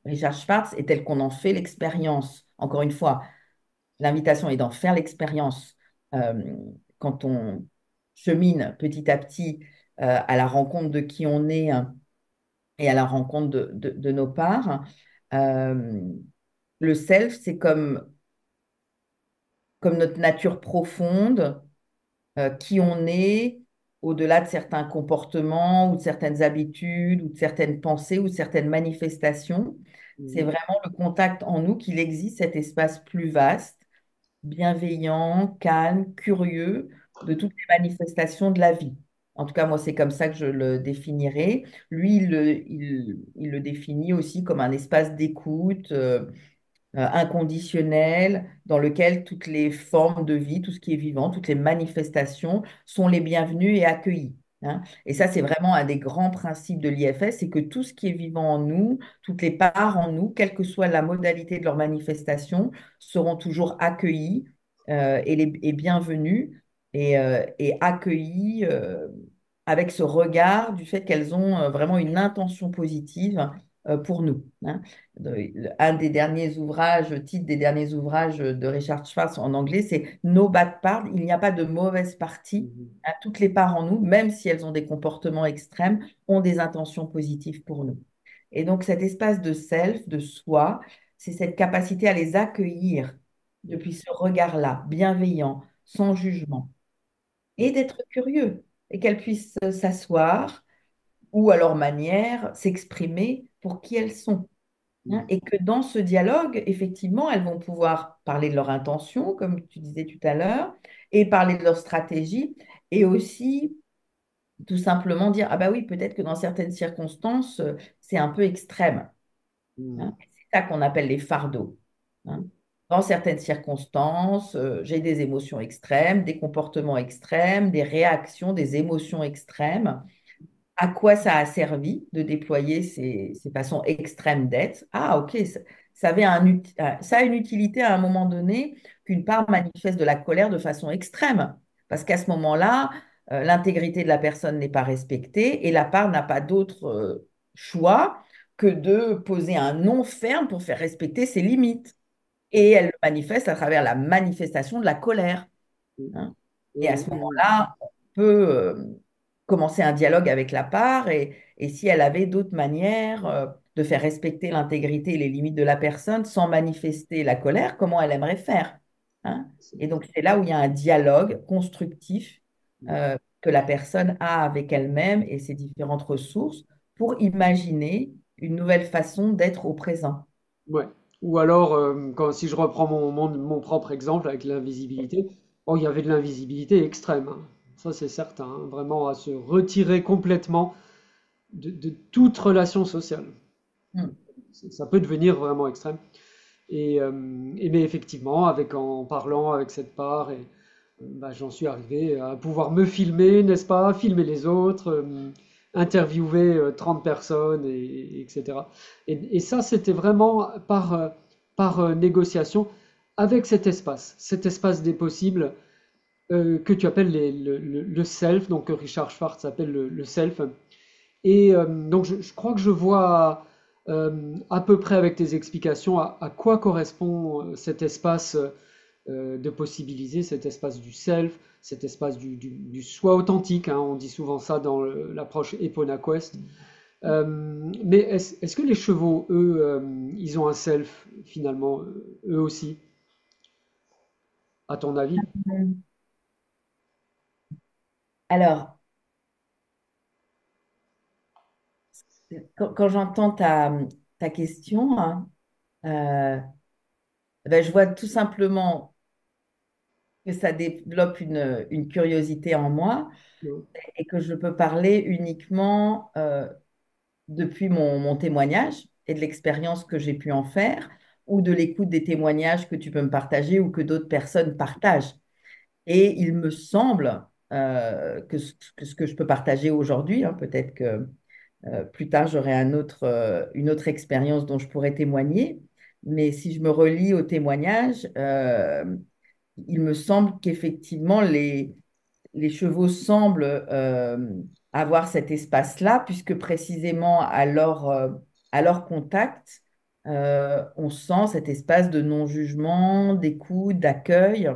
Richard Schwartz et tel qu'on en fait l'expérience, encore une fois, l'invitation est d'en faire l'expérience euh, quand on chemine petit à petit à la rencontre de qui on est, hein, et à la rencontre de nos parts. Euh, le self, c'est comme notre nature profonde, qui on est au-delà de certains comportements ou de certaines habitudes ou de certaines pensées ou de certaines manifestations. C'est Mhm. vraiment le contact en nous qu'il existe cet espace plus vaste, bienveillant, calme, curieux de toutes les manifestations de la vie. En tout cas, moi, c'est comme ça que je le définirais. Lui, il le définit aussi comme un espace d'écoute, inconditionnel, dans lequel toutes les formes de vie, tout ce qui est vivant, toutes les manifestations sont les bienvenues et accueillies. Hein. Et ça, c'est vraiment un des grands principes de l'IFS, c'est que tout ce qui est vivant en nous, toutes les parts en nous, quelle que soit la modalité de leur manifestation, seront toujours accueillies et bienvenues et accueillies avec ce regard du fait qu'elles ont vraiment une intention positive pour nous. Hein. Un des derniers ouvrages, le titre des derniers ouvrages de Richard Schwartz en anglais, c'est No Bad Part. Il n'y a pas de mauvaise partie. Mhm. Hein. Toutes les parts en nous, même si elles ont des comportements extrêmes, ont des intentions positives pour nous. Et donc cet espace de self, de soi, c'est cette capacité à les accueillir depuis ce regard-là, bienveillant, sans jugement, et d'être curieux, et qu'elles puissent s'asseoir ou à leur manière s'exprimer pour qui elles sont. Hein, Mhm. et que dans ce dialogue, effectivement, elles vont pouvoir parler de leur intention, comme tu disais tout à l'heure, et parler de leur stratégie, et aussi tout simplement dire, ah bah oui, peut-être que dans certaines circonstances, c'est un peu extrême. Mhm. Hein. C'est ça qu'on appelle les fardeaux. Hein. Dans certaines circonstances, j'ai des émotions extrêmes, des comportements extrêmes, des réactions, des émotions extrêmes. À quoi ça a servi de déployer ces façons extrêmes d'être? Ah, ok, ça avait ça a une utilité à un moment donné qu'une part manifeste de la colère de façon extrême. Parce qu'à ce moment-là, l'intégrité de la personne n'est pas respectée et la part n'a pas d'autre choix que de poser un non ferme pour faire respecter ses limites. Et elle le manifeste à travers la manifestation de la colère. Mhm. Hein. Et à Oui, ce oui. moment-là, on peut commencer un dialogue avec la part et si elle avait d'autres manières de faire respecter l'intégrité et les limites de la personne sans manifester la colère, comment elle aimerait faire. Hein. Et donc, c'est là où il y a un dialogue constructif que la personne a avec elle-même et ses différentes ressources pour imaginer une nouvelle façon d'être au présent. Ouais. Ou alors, si je reprends mon propre exemple avec l'invisibilité, oh, il y avait de l'invisibilité extrême, hein. Ça c'est certain, hein. Vraiment à se retirer complètement de toute relation sociale. Mm. Ça peut devenir vraiment extrême. Mais effectivement, en parlant avec cette part, bah, j'en suis arrivé à pouvoir me filmer, n'est-ce pas, filmer les autres, interviewer 30 personnes, etc. Et ça, c'était vraiment par négociation avec cet espace des possibles que tu appelles le self, donc que Richard Schwartz appelle le self. Donc je crois que je vois à peu près avec tes explications à quoi correspond cet espace de possibiliser, cet espace du self, cet espace du soi authentique, hein, on dit souvent ça dans l'approche Epona Quest. Mais est-ce que les chevaux, eux, ils ont un self finalement, eux aussi, à ton avis? Mm. Alors, quand j'entends ta question, hein, euh, ben, je vois tout simplement que ça développe une curiosité en moi et que je peux parler uniquement depuis mon témoignage et de l'expérience que j'ai pu en faire ou de l'écoute des témoignages que tu peux me partager ou que d'autres personnes partagent. Et il me semble que ce que je peux partager aujourd'hui, hein, peut-être que plus tard j'aurai une autre expérience dont je pourrais témoigner, mais si je me relie au témoignage, il me semble qu'effectivement les chevaux semblent avoir cet espace-là, puisque précisément à leur contact, on sent cet espace de non-jugement, d'écoute, d'accueil,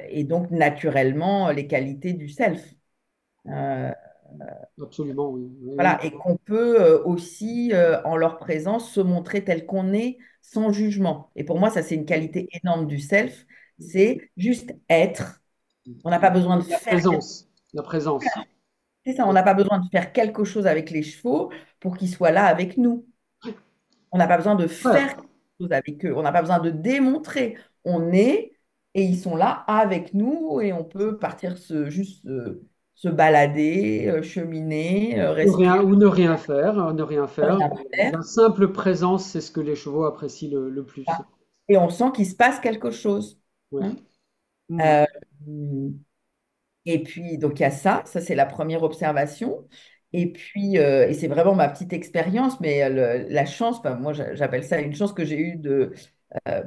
et donc naturellement les qualités du self. Euh, Absolument, oui. Oui, oui. voilà, et qu'on peut aussi, en leur présence, se montrer tel qu'on est, sans jugement. Et pour moi, ça, c'est une qualité énorme du self, c'est juste être. On n'a pas besoin de La faire quelque présence, la présence. C'est ça, on n'a pas besoin de faire quelque chose avec les chevaux pour qu'ils soient là avec nous. On n'a pas besoin de Ouais. faire quelque chose avec eux. On n'a pas besoin de démontrer. On est et ils sont là avec nous et on peut partir juste se balader, cheminer, Ou rien, respirer, ou ne rien faire, ne rien faire. rien faire. La simple présence, c'est ce que les chevaux apprécient le plus. Et on sent qu'il se passe quelque chose. Ouais. Hein. Mhm. Euh, Et puis, donc il y a ça, ça c'est la première observation. Et puis, et c'est vraiment ma petite expérience, mais la chance, enfin, moi j'appelle ça une chance que j'ai eue euh,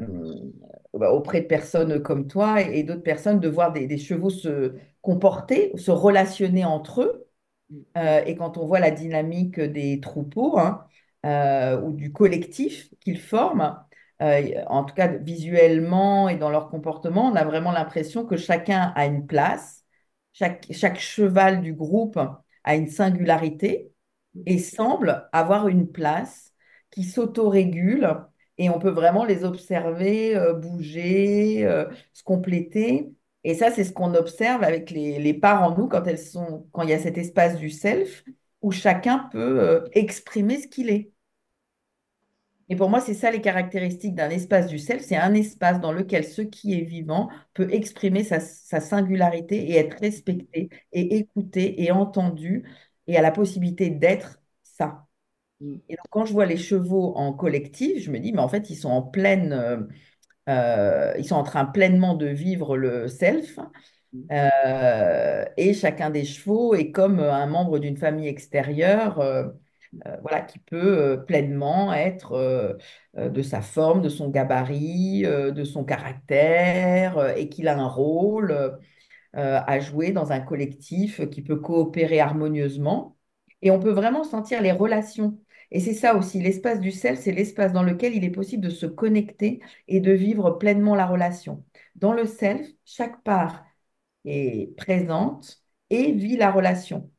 auprès de personnes comme toi et d'autres personnes de voir des chevaux se comporter, se relationner entre eux. Et quand on voit la dynamique des troupeaux hein, ou du collectif qu'ils forment, en tout cas visuellement et dans leur comportement, on a vraiment l'impression que chacun a une place, chaque cheval du groupe a une singularité et semble avoir une place qui s'autorégule et on peut vraiment les observer, bouger, se compléter. Et ça, c'est ce qu'on observe avec les parts en nous quand il y a cet espace du self où chacun peut exprimer ce qu'il est. Et pour moi, c'est ça les caractéristiques d'un espace du self. C'est un espace dans lequel ce qui est vivant peut exprimer sa singularité et être respecté et écouté et entendu et a la possibilité d'être ça. Mhm. Et donc, quand je vois les chevaux en collectif, je me dis, mais en fait, ils sont en train pleinement de vivre le self. Et chacun des chevaux est comme un membre d'une famille extérieure, voilà, qui peut pleinement être de sa forme, de son gabarit, de son caractère, et qu'il a un rôle à jouer dans un collectif qui peut coopérer harmonieusement. Et on peut vraiment sentir les relations. Et c'est ça aussi, l'espace du self, c'est l'espace dans lequel il est possible de se connecter et de vivre pleinement la relation. Dans le self, chaque part est présente et vit la relation.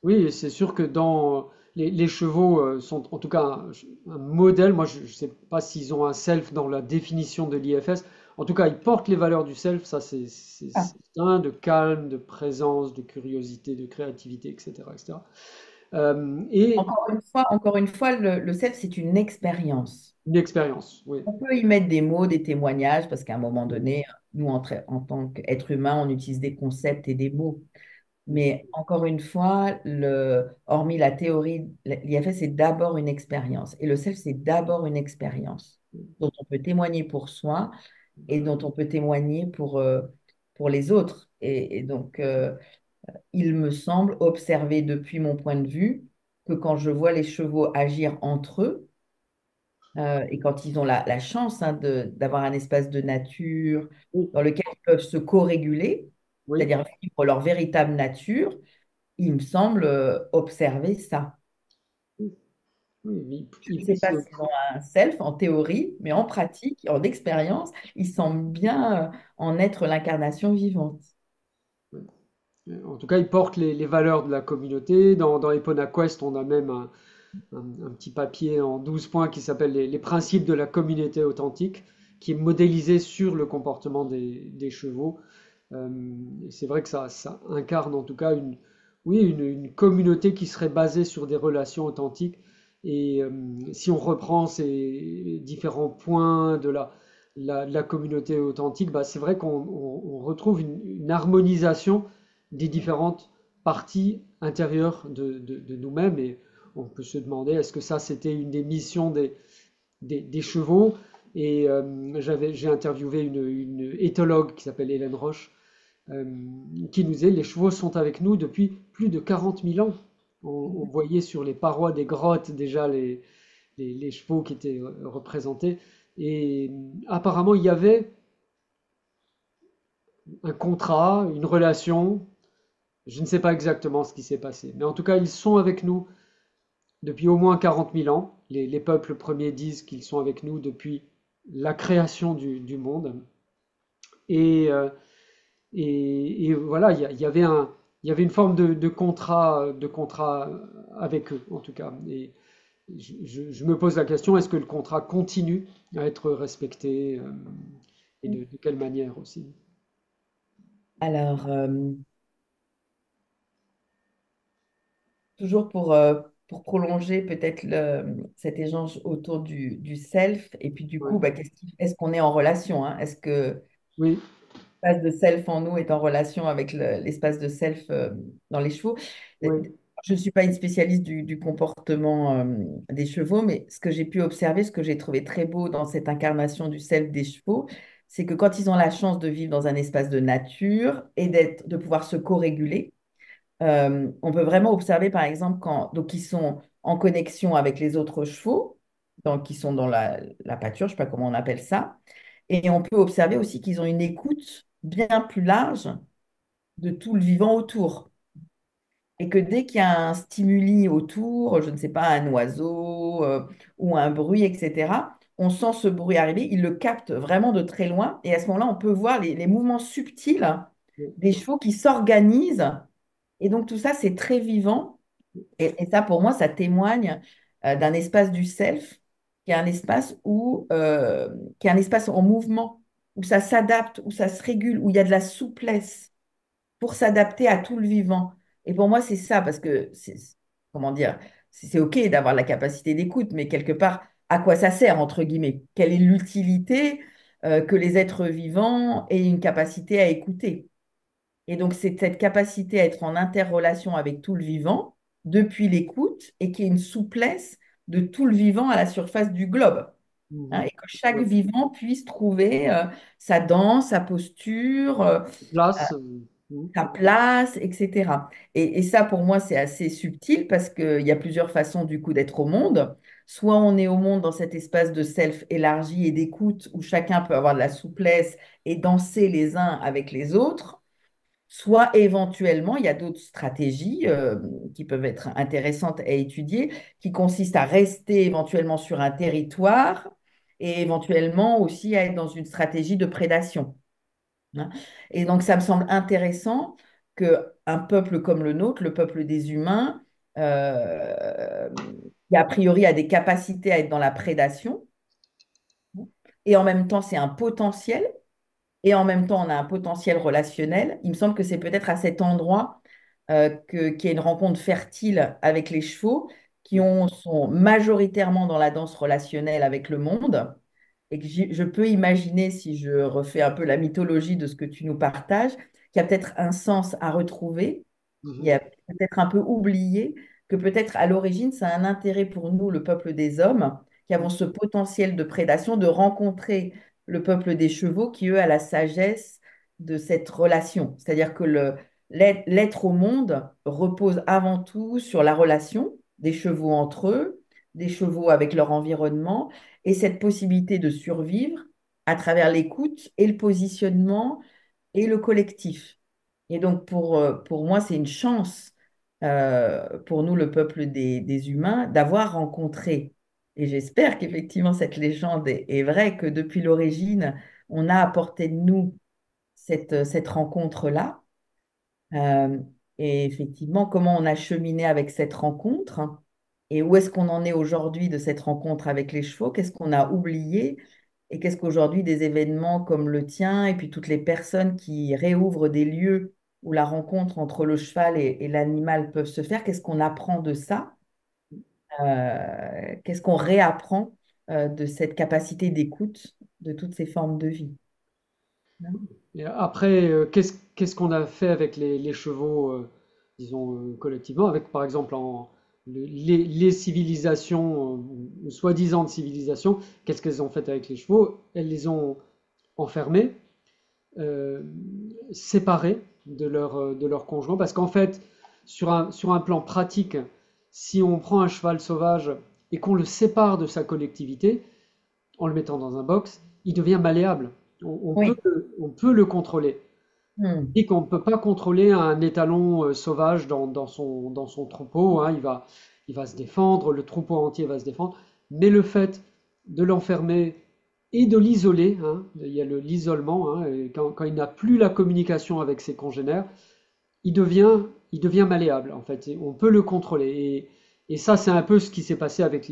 Oui, c'est sûr que dans les chevaux sont en tout cas un modèle. Moi, je ne sais pas s'ils ont un self dans la définition de l'IFS. En tout cas, ils portent les valeurs du self. Ça, c'est Ah, certain, de calme, de présence, de curiosité, de créativité, etc., etc. Et encore une fois, le self, c'est une expérience. une expérience. Oui. On peut y mettre des mots, des témoignages, parce qu'à un moment donné, nous, en tant qu'être humain, on utilise des concepts et des mots. Mais encore une fois, hormis la théorie, l'IFS, c'est d'abord une expérience. Et le self, c'est d'abord une expérience dont on peut témoigner pour soi et dont on peut témoigner pour les autres. Et donc, il me semble observer depuis mon point de vue que quand je vois les chevaux agir entre eux, et quand ils ont la chance hein, d'avoir un espace de nature Oui, dans lequel ils peuvent se co-réguler, oui, c'est-à-dire vivre leur véritable nature, il me semble observer ça. oui, oui, Je ne sais pas s'ils ont un self en théorie, mais en pratique, en expérience, ils semblent bien en être l'incarnation vivante. en tout cas, ils portent les valeurs de la communauté. Dans Epona Quest, on a même un petit papier en 12 points qui s'appelle les principes de la communauté authentique, qui est modélisé sur le comportement des chevaux. Et c'est vrai que ça incarne en tout cas oui, une communauté qui serait basée sur des relations authentiques. Et si on reprend ces différents points de de la communauté authentique, bah, c'est vrai qu'on retrouve une harmonisation des différentes parties intérieures de nous-mêmes. Et on peut se demander, est-ce que ça, c'était une des missions des chevaux? Et j'ai interviewé une éthologue qui s'appelle Hélène Roche, euh, qui nous disait les chevaux sont avec nous depuis plus de 40 000 ans. On voyait sur les parois des grottes déjà les chevaux qui étaient représentés. Et apparemment, il y avait un contrat, une relation. Je ne sais pas exactement ce qui s'est passé. Mais en tout cas, ils sont avec nous depuis au moins 40 000 ans. Les peuples premiers disent qu'ils sont avec nous depuis la création du monde. Et, euh, et voilà, il y avait une forme de contrat avec eux, en tout cas. Et je me pose la question, est-ce que le contrat continue à être respecté et de quelle manière aussi? Alors, toujours pour prolonger peut-être cet échange autour du self, et puis du coup, Ouais. bah, est-ce qu'on est en relation, hein? Est-ce que Oui, l'espace de self en nous est en relation avec l'espace de self dans les chevaux? oui. Je ne suis pas une spécialiste du comportement des chevaux, mais ce que j'ai pu observer, ce que j'ai trouvé très beau dans cette incarnation du self des chevaux, c'est que quand ils ont la chance de vivre dans un espace de nature et de pouvoir se co-réguler, on peut vraiment observer, par exemple, donc, ils sont en connexion avec les autres chevaux, donc ils sont dans la pâture, je ne sais pas comment on appelle ça, et on peut observer aussi qu'ils ont une écoute bien plus large de tout le vivant autour. Et que dès qu'il y a un stimuli autour, je ne sais pas, un oiseau ou un bruit, etc., on sent ce bruit arriver, ils le captent vraiment de très loin, et à ce moment-là, on peut voir les mouvements subtils des chevaux qui s'organisent, et donc tout ça, c'est très vivant. Et ça, pour moi, ça témoigne d'un espace du self, qui est un espace qui est un espace en mouvement, où ça s'adapte, où ça se régule, où il y a de la souplesse pour s'adapter à tout le vivant. Et pour moi, c'est ça, parce que comment dire, c'est OK d'avoir la capacité d'écoute, mais quelque part, à quoi ça sert, entre guillemets? Quelle est l'utilité que les êtres vivants aient une capacité à écouter? Et donc, c'est cette capacité à être en interrelation avec tout le vivant depuis l'écoute et qui est une souplesse de tout le vivant à la surface du globe. Hein, Mhm. et que chaque Ouais. vivant puisse trouver sa danse, sa posture, Place. sa place, etc. Et ça, pour moi, c'est assez subtil parce qu'il y a plusieurs façons, du coup, d'être au monde. Soit on est au monde dans cet espace de self élargi et d'écoute où chacun peut avoir de la souplesse et danser les uns avec les autres. Soit éventuellement, il y a d'autres stratégies qui peuvent être intéressantes à étudier, qui consistent à rester éventuellement sur un territoire et éventuellement aussi à être dans une stratégie de prédation. Hein. Et donc, ça me semble intéressant qu'un peuple comme le nôtre, le peuple des humains, euh, qui a priori a des capacités à être dans la prédation, et en même temps, c'est un potentiel, et en même temps, on a un potentiel relationnel. Il me semble que c'est peut-être à cet endroit qu'il y a une rencontre fertile avec les chevaux sont majoritairement dans la danse relationnelle avec le monde. Et que je peux imaginer, si je refais un peu la mythologie de ce que tu nous partages, qu'il y a peut-être un sens à retrouver, il y Mhm. a peut-être un peu oublié, que peut-être à l'origine, ça a un intérêt pour nous, le peuple des hommes, qui avons ce potentiel de prédation, de rencontrer le peuple des chevaux qui, eux, a la sagesse de cette relation. C'est-à-dire que l'être au monde repose avant tout sur la relation des chevaux entre eux, des chevaux avec leur environnement, et cette possibilité de survivre à travers l'écoute et le positionnement et le collectif. Et donc, pour moi, c'est une chance pour nous, le peuple des humains, d'avoir rencontré. Et j'espère qu'effectivement, cette légende est vraie, que depuis l'origine, on a apporté de nous cette rencontre-là. Euh, et effectivement, comment on a cheminé avec cette rencontre et où est-ce qu'on en est aujourd'hui de cette rencontre avec les chevaux, qu'est-ce qu'on a oublié et qu'est-ce qu'aujourd'hui des événements comme le tien et puis toutes les personnes qui réouvrent des lieux où la rencontre entre le cheval et l'animal peuvent se faire, qu'est-ce qu'on apprend de ça? Qu'est-ce qu'on réapprend de cette capacité d'écoute de toutes ces formes de vie? Hein. Et après, qu'est-ce qu'on a fait avec les chevaux, disons, collectivement, avec par exemple les civilisations, ou soi-disant civilisations, qu'est-ce qu'elles ont fait avec les chevaux? Elles les ont enfermés, euh, séparés de leur conjoint, parce qu'en fait, sur un plan pratique, si on prend un cheval sauvage et qu'on le sépare de sa collectivité, en le mettant dans un box, il devient malléable. Oui. On peut le contrôler. Hmm. Et qu'on ne peut pas contrôler un étalon sauvage dans son troupeau, hein, il va se défendre, le troupeau entier va se défendre. Mais le fait de l'enfermer et de l'isoler, hein, il y a l'isolement, hein, et quand il n'a plus la communication avec ses congénères, il devient malléable en fait. Et on peut le contrôler. Et ça, c'est un peu ce qui s'est passé avec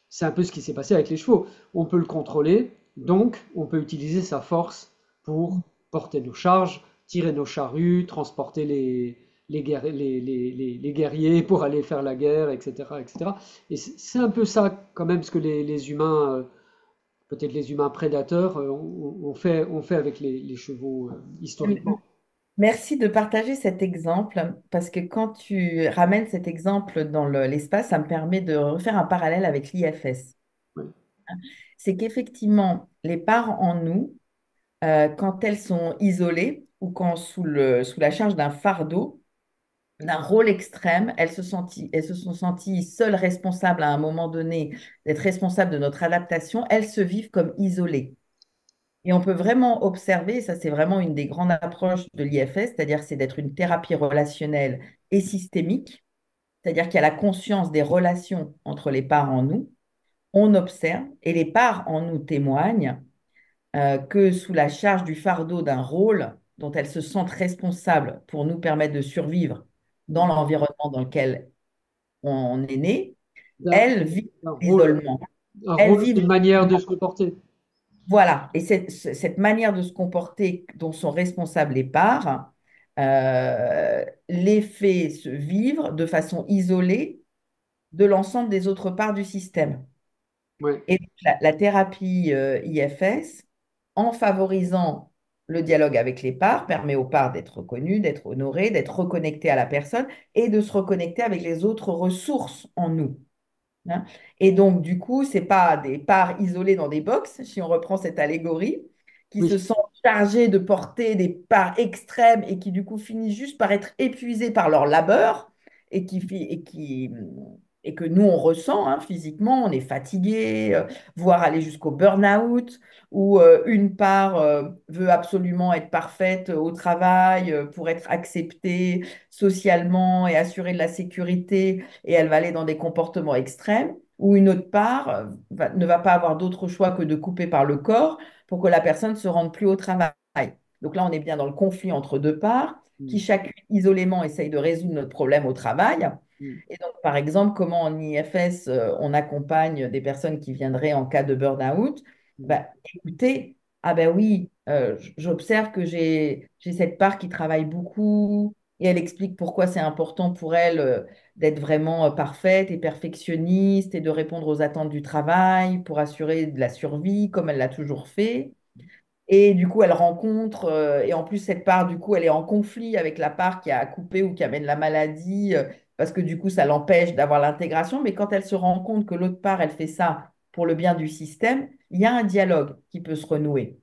c'est un peu ce qui s'est passé avec les chevaux. On peut le contrôler, donc on peut utiliser sa force pour porter nos charges, tirer nos charrues, transporter les guerriers pour aller faire la guerre, etc. etc. Et c'est un peu ça quand même ce que les humains, peut-être les humains prédateurs, ont fait avec les chevaux historiquement. Merci de partager cet exemple parce que quand tu ramènes cet exemple dans l'espace, ça me permet de refaire un parallèle avec l'IFS. Ouais. C'est qu'effectivement, les parts en nous, quand elles sont isolées ou quand sous la charge d'un fardeau, d'un rôle extrême, elles se sont senties seules responsables à un moment donné d'être responsables de notre adaptation, elles se vivent comme isolées. Et on peut vraiment observer, ça c'est vraiment une des grandes approches de l'IFS, c'est-à-dire c'est d'être une thérapie relationnelle et systémique, c'est-à-dire qu'il y a la conscience des relations entre les parts en nous, on observe et les parts en nous témoignent que sous la charge du fardeau d'un rôle dont elles se sentent responsables pour nous permettre de survivre dans l'environnement dans lequel on est né, D'un elles vivent d'un l'isolement. un Elles rôle, vivent une manière de se comporter. Voilà, et cette manière de se comporter dont sont responsables les parts, les fait se vivre de façon isolée de l'ensemble des autres parts du système. Ouais. Et donc, la thérapie IFS, en favorisant le dialogue avec les parts, permet aux parts d'être reconnues, d'être honorées, d'être reconnectées à la personne et de se reconnecter avec les autres ressources en nous. Hein. Et donc, du coup, c'est pas des parts isolées dans des box, si on reprend cette allégorie, qui se Oui. sentent chargées de porter des parts extrêmes et qui, du coup, finissent juste par être épuisées par leur labeur et que nous, on ressent hein, physiquement, on est fatigué, voire aller jusqu'au burn-out, où une part veut absolument être parfaite au travail pour être acceptée socialement et assurer de la sécurité et elle va aller dans des comportements extrêmes, ou une autre part ne va pas avoir d'autre choix que de couper par le corps pour que la personne ne se rende plus au travail. Donc là, on est bien dans le conflit entre deux parts qui Mm, chacune isolément essaye de résoudre notre problème au travail. mm, Et donc, par exemple, comment en IFS, on accompagne des personnes qui viendraient en cas de burn-out? mm. Bah, écoutez, ah ben oui, j'observe que j'ai cette part qui travaille beaucoup et elle explique pourquoi c'est important pour elle d'être vraiment parfaite et perfectionniste et de répondre aux attentes du travail pour assurer de la survie comme elle l'a toujours fait. Et du coup, elle rencontre, et en plus, cette part, du coup, elle est en conflit avec la part qui a coupé ou qui amène la maladie, parce que du coup, ça l'empêche d'avoir l'intégration. Mais quand elle se rend compte que l'autre part, elle fait ça pour le bien du système, il y a un dialogue qui peut se renouer.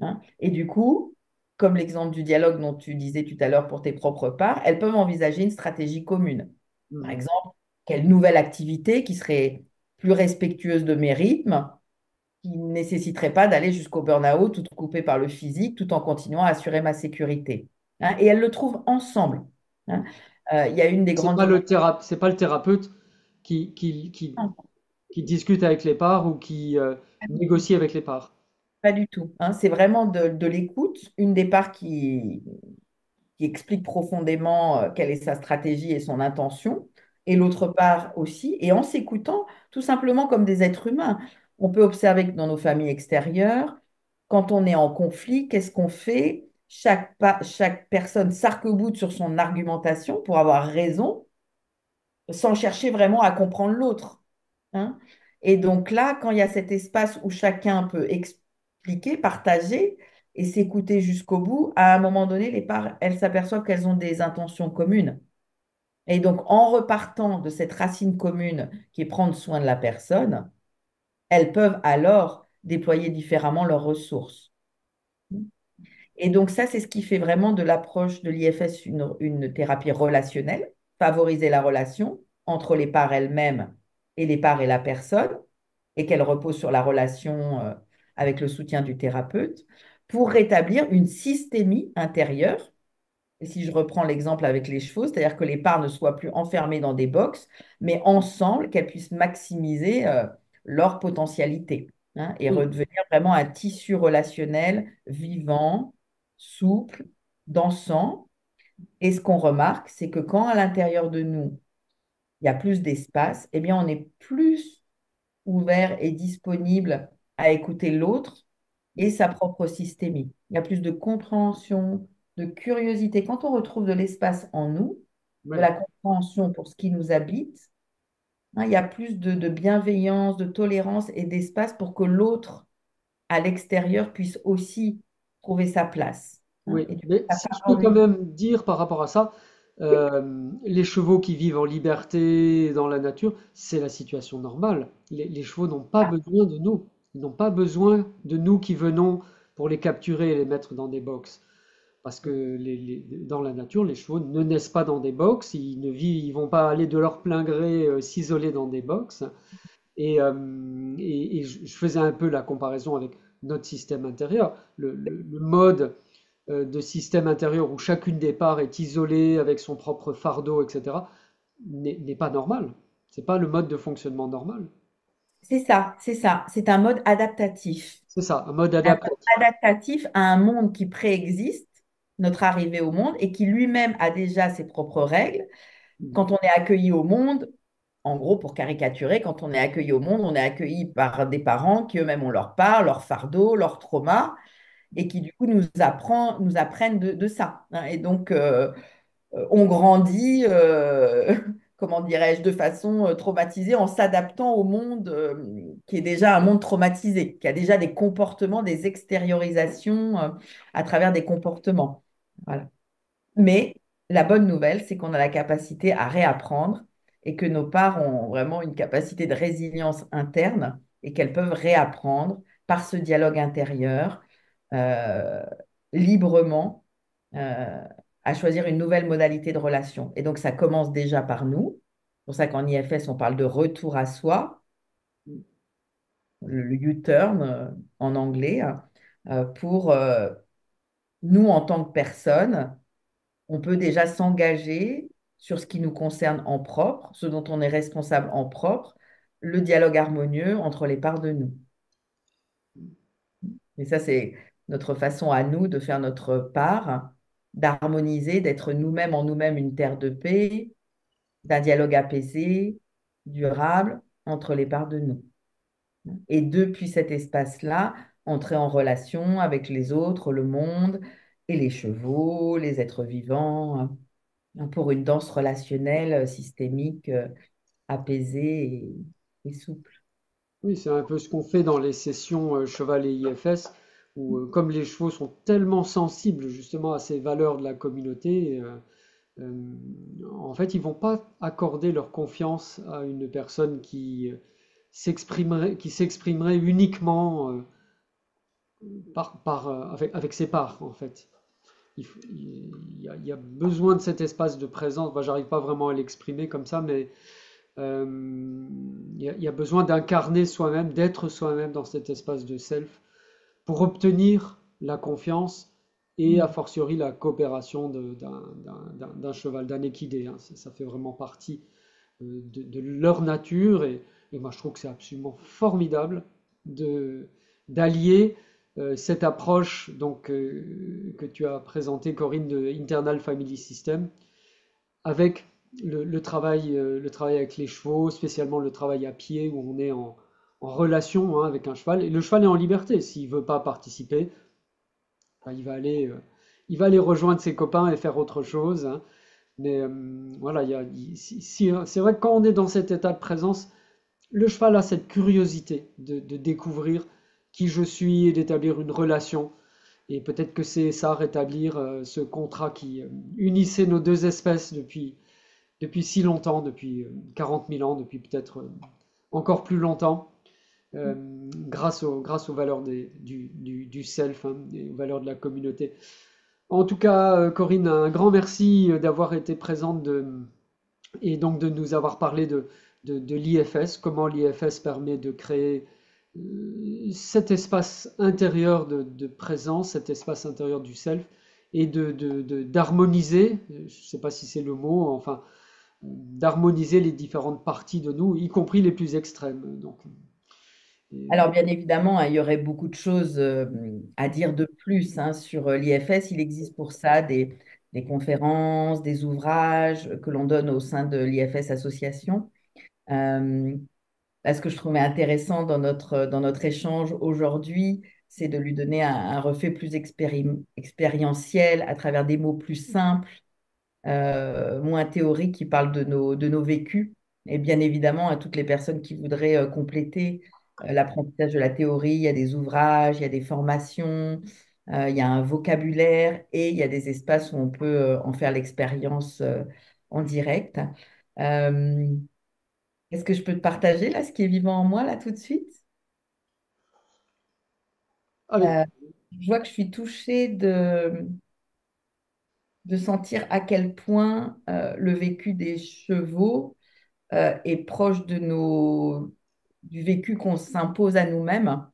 Hein. Et du coup, comme l'exemple du dialogue dont tu disais tout à l'heure pour tes propres parts, elles peuvent envisager une stratégie commune. Par Mm. exemple, quelle nouvelle activité qui serait plus respectueuse de mes rythmes, qui ne nécessiterait pas d'aller jusqu'au burn-out, tout coupé par le physique, tout en continuant à assurer ma sécurité. Hein. Et elles le trouvent ensemble. Hein. Il y a une des grandes C'est pas le thérapeute qui discute avec les parts ou qui négocie avec les parts. Pas du tout. Hein. C'est vraiment de l'écoute. Une des parts qui explique profondément quelle est sa stratégie et son intention, et l'autre part aussi. Et en s'écoutant, tout simplement comme des êtres humains, on peut observer que dans nos familles extérieures, quand on est en conflit, qu'est-ce qu'on fait? chaque personne s'arc-boute sur son argumentation pour avoir raison, sans chercher vraiment à comprendre l'autre. Hein. Et donc là, quand il y a cet espace où chacun peut expliquer, partager et s'écouter jusqu'au bout, à un moment donné, les parts, elles s'aperçoivent qu'elles ont des intentions communes. Et donc, en repartant de cette racine commune qui est prendre soin de la personne, elles peuvent alors déployer différemment leurs ressources. Et donc ça, c'est ce qui fait vraiment de l'approche de l'IFS une thérapie relationnelle, favoriser la relation entre les parts elles-mêmes et les parts et la personne, et qu'elle repose sur la relation avec le soutien du thérapeute, pour rétablir une systémie intérieure. Et si je reprends l'exemple avec les chevaux, c'est-à-dire que les parts ne soient plus enfermées dans des boxes, mais ensemble, qu'elles puissent maximiser leur potentialité, hein, et Oui, redevenir vraiment un tissu relationnel vivant, souple, dansant. Et ce qu'on remarque, c'est que quand à l'intérieur de nous, il y a plus d'espace, eh bien, on est plus ouvert et disponible à écouter l'autre et sa propre systémie. Il y a plus de compréhension, de curiosité. Quand on retrouve de l'espace en nous, de oui. la compréhension pour ce qui nous habite, hein, il y a plus de bienveillance, de tolérance et d'espace pour que l'autre à l'extérieur puisse aussi trouver sa place. Hein. Oui, Et du coup, mais ça si je peux quand favorise. même dire par rapport à ça, les chevaux qui vivent en liberté dans la nature, c'est la situation normale. Les chevaux n'ont pas Ah, besoin de nous. Ils n'ont pas besoin de nous qui venons pour les capturer et les mettre dans des box. Parce que dans la nature, les chevaux ne naissent pas dans des box, ils vont pas aller de leur plein gré s'isoler dans des box. Et je faisais un peu la comparaison avec notre système intérieur. Le mode de système intérieur où chacune des parts est isolée avec son propre fardeau, etc., n'est pas normal. C'est pas le mode de fonctionnement normal. c'est ça, c'est ça. C'est un mode adaptatif. C'est ça, un mode Un mode adaptatif. adaptatif à un monde qui préexiste, notre arrivée au monde, et qui lui-même a déjà ses propres règles. Quand on est accueilli au monde, en gros, pour caricaturer, quand on est accueilli au monde, on est accueilli par des parents qui eux-mêmes ont leur part, leur fardeau, leur trauma, et qui du coup nous apprennent de ça. Hein. Et donc, on grandit, comment dirais-je, de façon traumatisée en s'adaptant au monde qui est déjà un monde traumatisé, qui a déjà des comportements, des extériorisations à travers des comportements. Voilà. Mais la bonne nouvelle, c'est qu'on a la capacité à réapprendre et que nos parts ont vraiment une capacité de résilience interne et qu'elles peuvent réapprendre par ce dialogue intérieur euh, librement euh, à choisir une nouvelle modalité de relation. Et donc, ça commence déjà par nous. C'est pour ça qu'en IFS, on parle de retour à soi, le U-turn en anglais, hein, pour nous en tant que personnes on peut déjà s'engager sur ce qui nous concerne en propre, ce dont on est responsable en propre, le dialogue harmonieux entre les parts de nous. Et ça, c'est notre façon à nous de faire notre part, d'harmoniser, d'être nous-mêmes en nous-mêmes une terre de paix, d'un dialogue apaisé, durable entre les parts de nous. Et depuis cet espace-là, entrer en relation avec les autres, le monde et les chevaux, les êtres vivants, hein, pour une danse relationnelle systémique, apaisée et souple. Oui, c'est un peu ce qu'on fait dans les sessions cheval et IFS, où comme les chevaux sont tellement sensibles justement à ces valeurs de la communauté, en fait, ils vont pas accorder leur confiance à une personne qui s'exprimerait uniquement avec ses parts, en fait. Il y a besoin de cet espace de présence. Bah, j'arrive pas vraiment à l'exprimer comme ça, mais il y a besoin d'incarner soi-même, d'être soi-même dans cet espace de self pour obtenir la confiance et a fortiori la coopération d'un cheval, d'un équidé. Hein. Ça fait vraiment partie de leur nature et moi je trouve que c'est absolument formidable de d'allier cette approche donc que tu as présentée Corinne de Internal Family System avec le travail avec les chevaux, spécialement le travail à pied où on est en relation hein, avec un cheval et le cheval est en liberté s'il veut pas participer, ben, il va aller rejoindre ses copains et faire autre chose, hein. Mais voilà, c'est vrai que quand on est dans cet état de présence, le cheval a cette curiosité de découvrir qui je suis et d'établir une relation. Et peut-être que c'est ça, rétablir ce contrat qui unissait nos deux espèces depuis si longtemps, depuis 40 000 ans, depuis peut-être encore plus longtemps, euh, grâce aux valeurs du self, hein, et aux valeurs de la communauté. En tout cas, Corinne, un grand merci d'avoir été présente et donc de nous avoir parlé de l'IFS, comment l'IFS permet de créer cet espace intérieur de présence, cet espace intérieur du self, et d'harmoniser, je ne sais pas si c'est le mot, enfin, d'harmoniser les différentes parties de nous, y compris les plus extrêmes. Donc, Alors, bien évidemment, hein, il y aurait beaucoup de choses à dire de plus hein, sur l'IFS. Il existe pour ça des conférences, des ouvrages que l'on donne au sein de l'IFS Association. Euh, Là, ce que je trouvais intéressant dans notre échange aujourd'hui, c'est de lui donner un reflet plus expérientiel à travers des mots plus simples, moins théoriques qui parlent de nos vécus. Et bien évidemment, à toutes les personnes qui voudraient compléter l'apprentissage de la théorie, il y a des ouvrages, il y a des formations, il y a un vocabulaire et il y a des espaces où on peut en faire l'expérience en direct. Euh, Est-ce que je peux te partager là ce qui est vivant en moi là tout de suite? avec, Euh, je vois que je suis touchée de sentir à quel point le vécu des chevaux est proche du vécu qu'on s'impose à nous-mêmes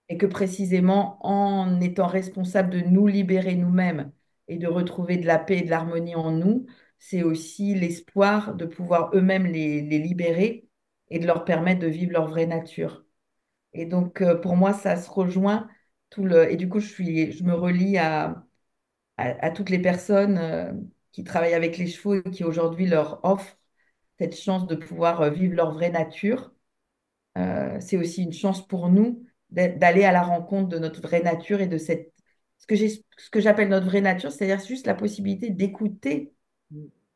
et que précisément en étant responsable de nous libérer nous-mêmes et de retrouver de la paix et de l'harmonie en nous, c'est aussi l'espoir de pouvoir eux-mêmes les libérer et de leur permettre de vivre leur vraie nature. Et donc, pour moi, ça se rejoint Et du coup, je me relie à toutes les personnes qui travaillent avec les chevaux et qui aujourd'hui leur offrent cette chance de pouvoir vivre leur vraie nature. C'est aussi une chance pour nous d'aller à la rencontre de notre vraie nature et de ce que j'appelle notre vraie nature, c'est-à-dire juste la possibilité d'écouter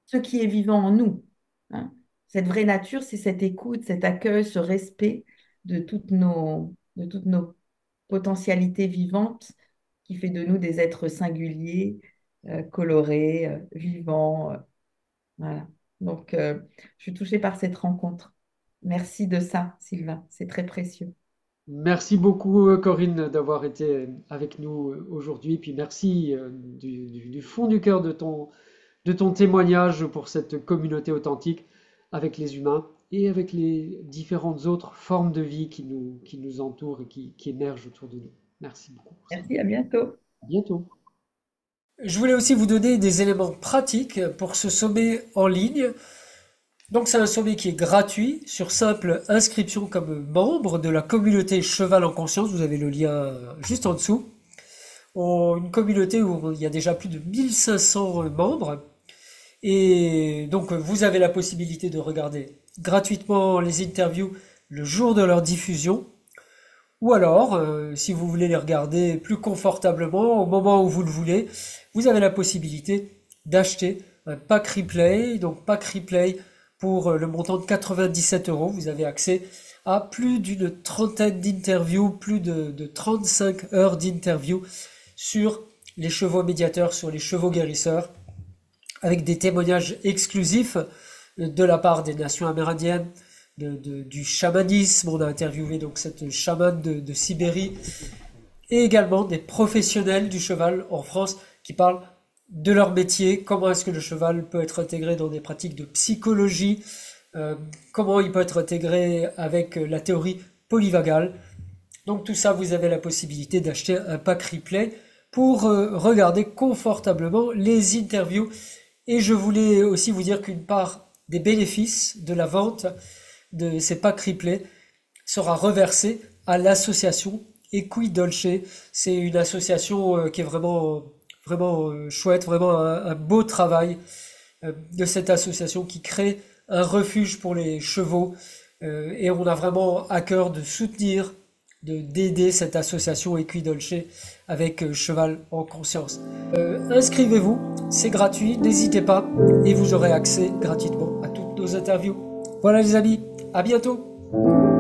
ce qui est vivant en nous, hein. Cette vraie nature, c'est cette écoute, cet accueil, ce respect de toutes nos potentialités vivantes qui fait de nous des êtres singuliers, colorés, vivants. Voilà. Donc, je suis touchée par cette rencontre. Merci de ça, Sylvain. C'est très précieux. merci beaucoup, Corinne, d'avoir été avec nous aujourd'hui. Puis merci du fond du cœur de ton témoignage pour cette communauté authentique avec les humains et avec les différentes autres formes de vie qui nous entourent et qui émergent autour de nous. Merci beaucoup pour ça. Merci, à bientôt. À bientôt. Je voulais aussi vous donner des éléments pratiques pour ce sommet en ligne. Donc c'est un sommet qui est gratuit sur simple inscription comme membre de la communauté Cheval en Conscience. Vous avez le lien juste en dessous. Une communauté où il y a déjà plus de 1500 membres. Et donc vous avez la possibilité de regarder gratuitement les interviews le jour de leur diffusion. Ou alors, si vous voulez les regarder plus confortablement au moment où vous le voulez, vous avez la possibilité d'acheter un pack replay. Donc pack replay pour le montant de 97 euros. Vous avez accès à plus d'une trentaine d'interviews, plus de 35 heures d'interviews sur les chevaux médiateurs, sur les chevaux guérisseurs, avec des témoignages exclusifs de la part des nations amérindiennes, du chamanisme. On a interviewé donc cette chamane de Sibérie, et également des professionnels du cheval en France qui parlent de leur métier, comment est-ce que le cheval peut être intégré dans des pratiques de psychologie, comment il peut être intégré avec la théorie polyvagale. Donc tout ça, vous avez la possibilité d'acheter un pack replay pour regarder confortablement les interviews. Et je voulais aussi vous dire qu'une part des bénéfices de la vente de ces packs replay sera reversée à l'association Equidolce. C'est une association qui est vraiment chouette, vraiment un beau travail de cette association qui crée un refuge pour les chevaux. Et on a vraiment à cœur de soutenir d'aider cette association Equidolce avec Cheval en Conscience. Inscrivez-vous, c'est gratuit, n'hésitez pas et vous aurez accès gratuitement à toutes nos interviews. Voilà les amis, à bientôt.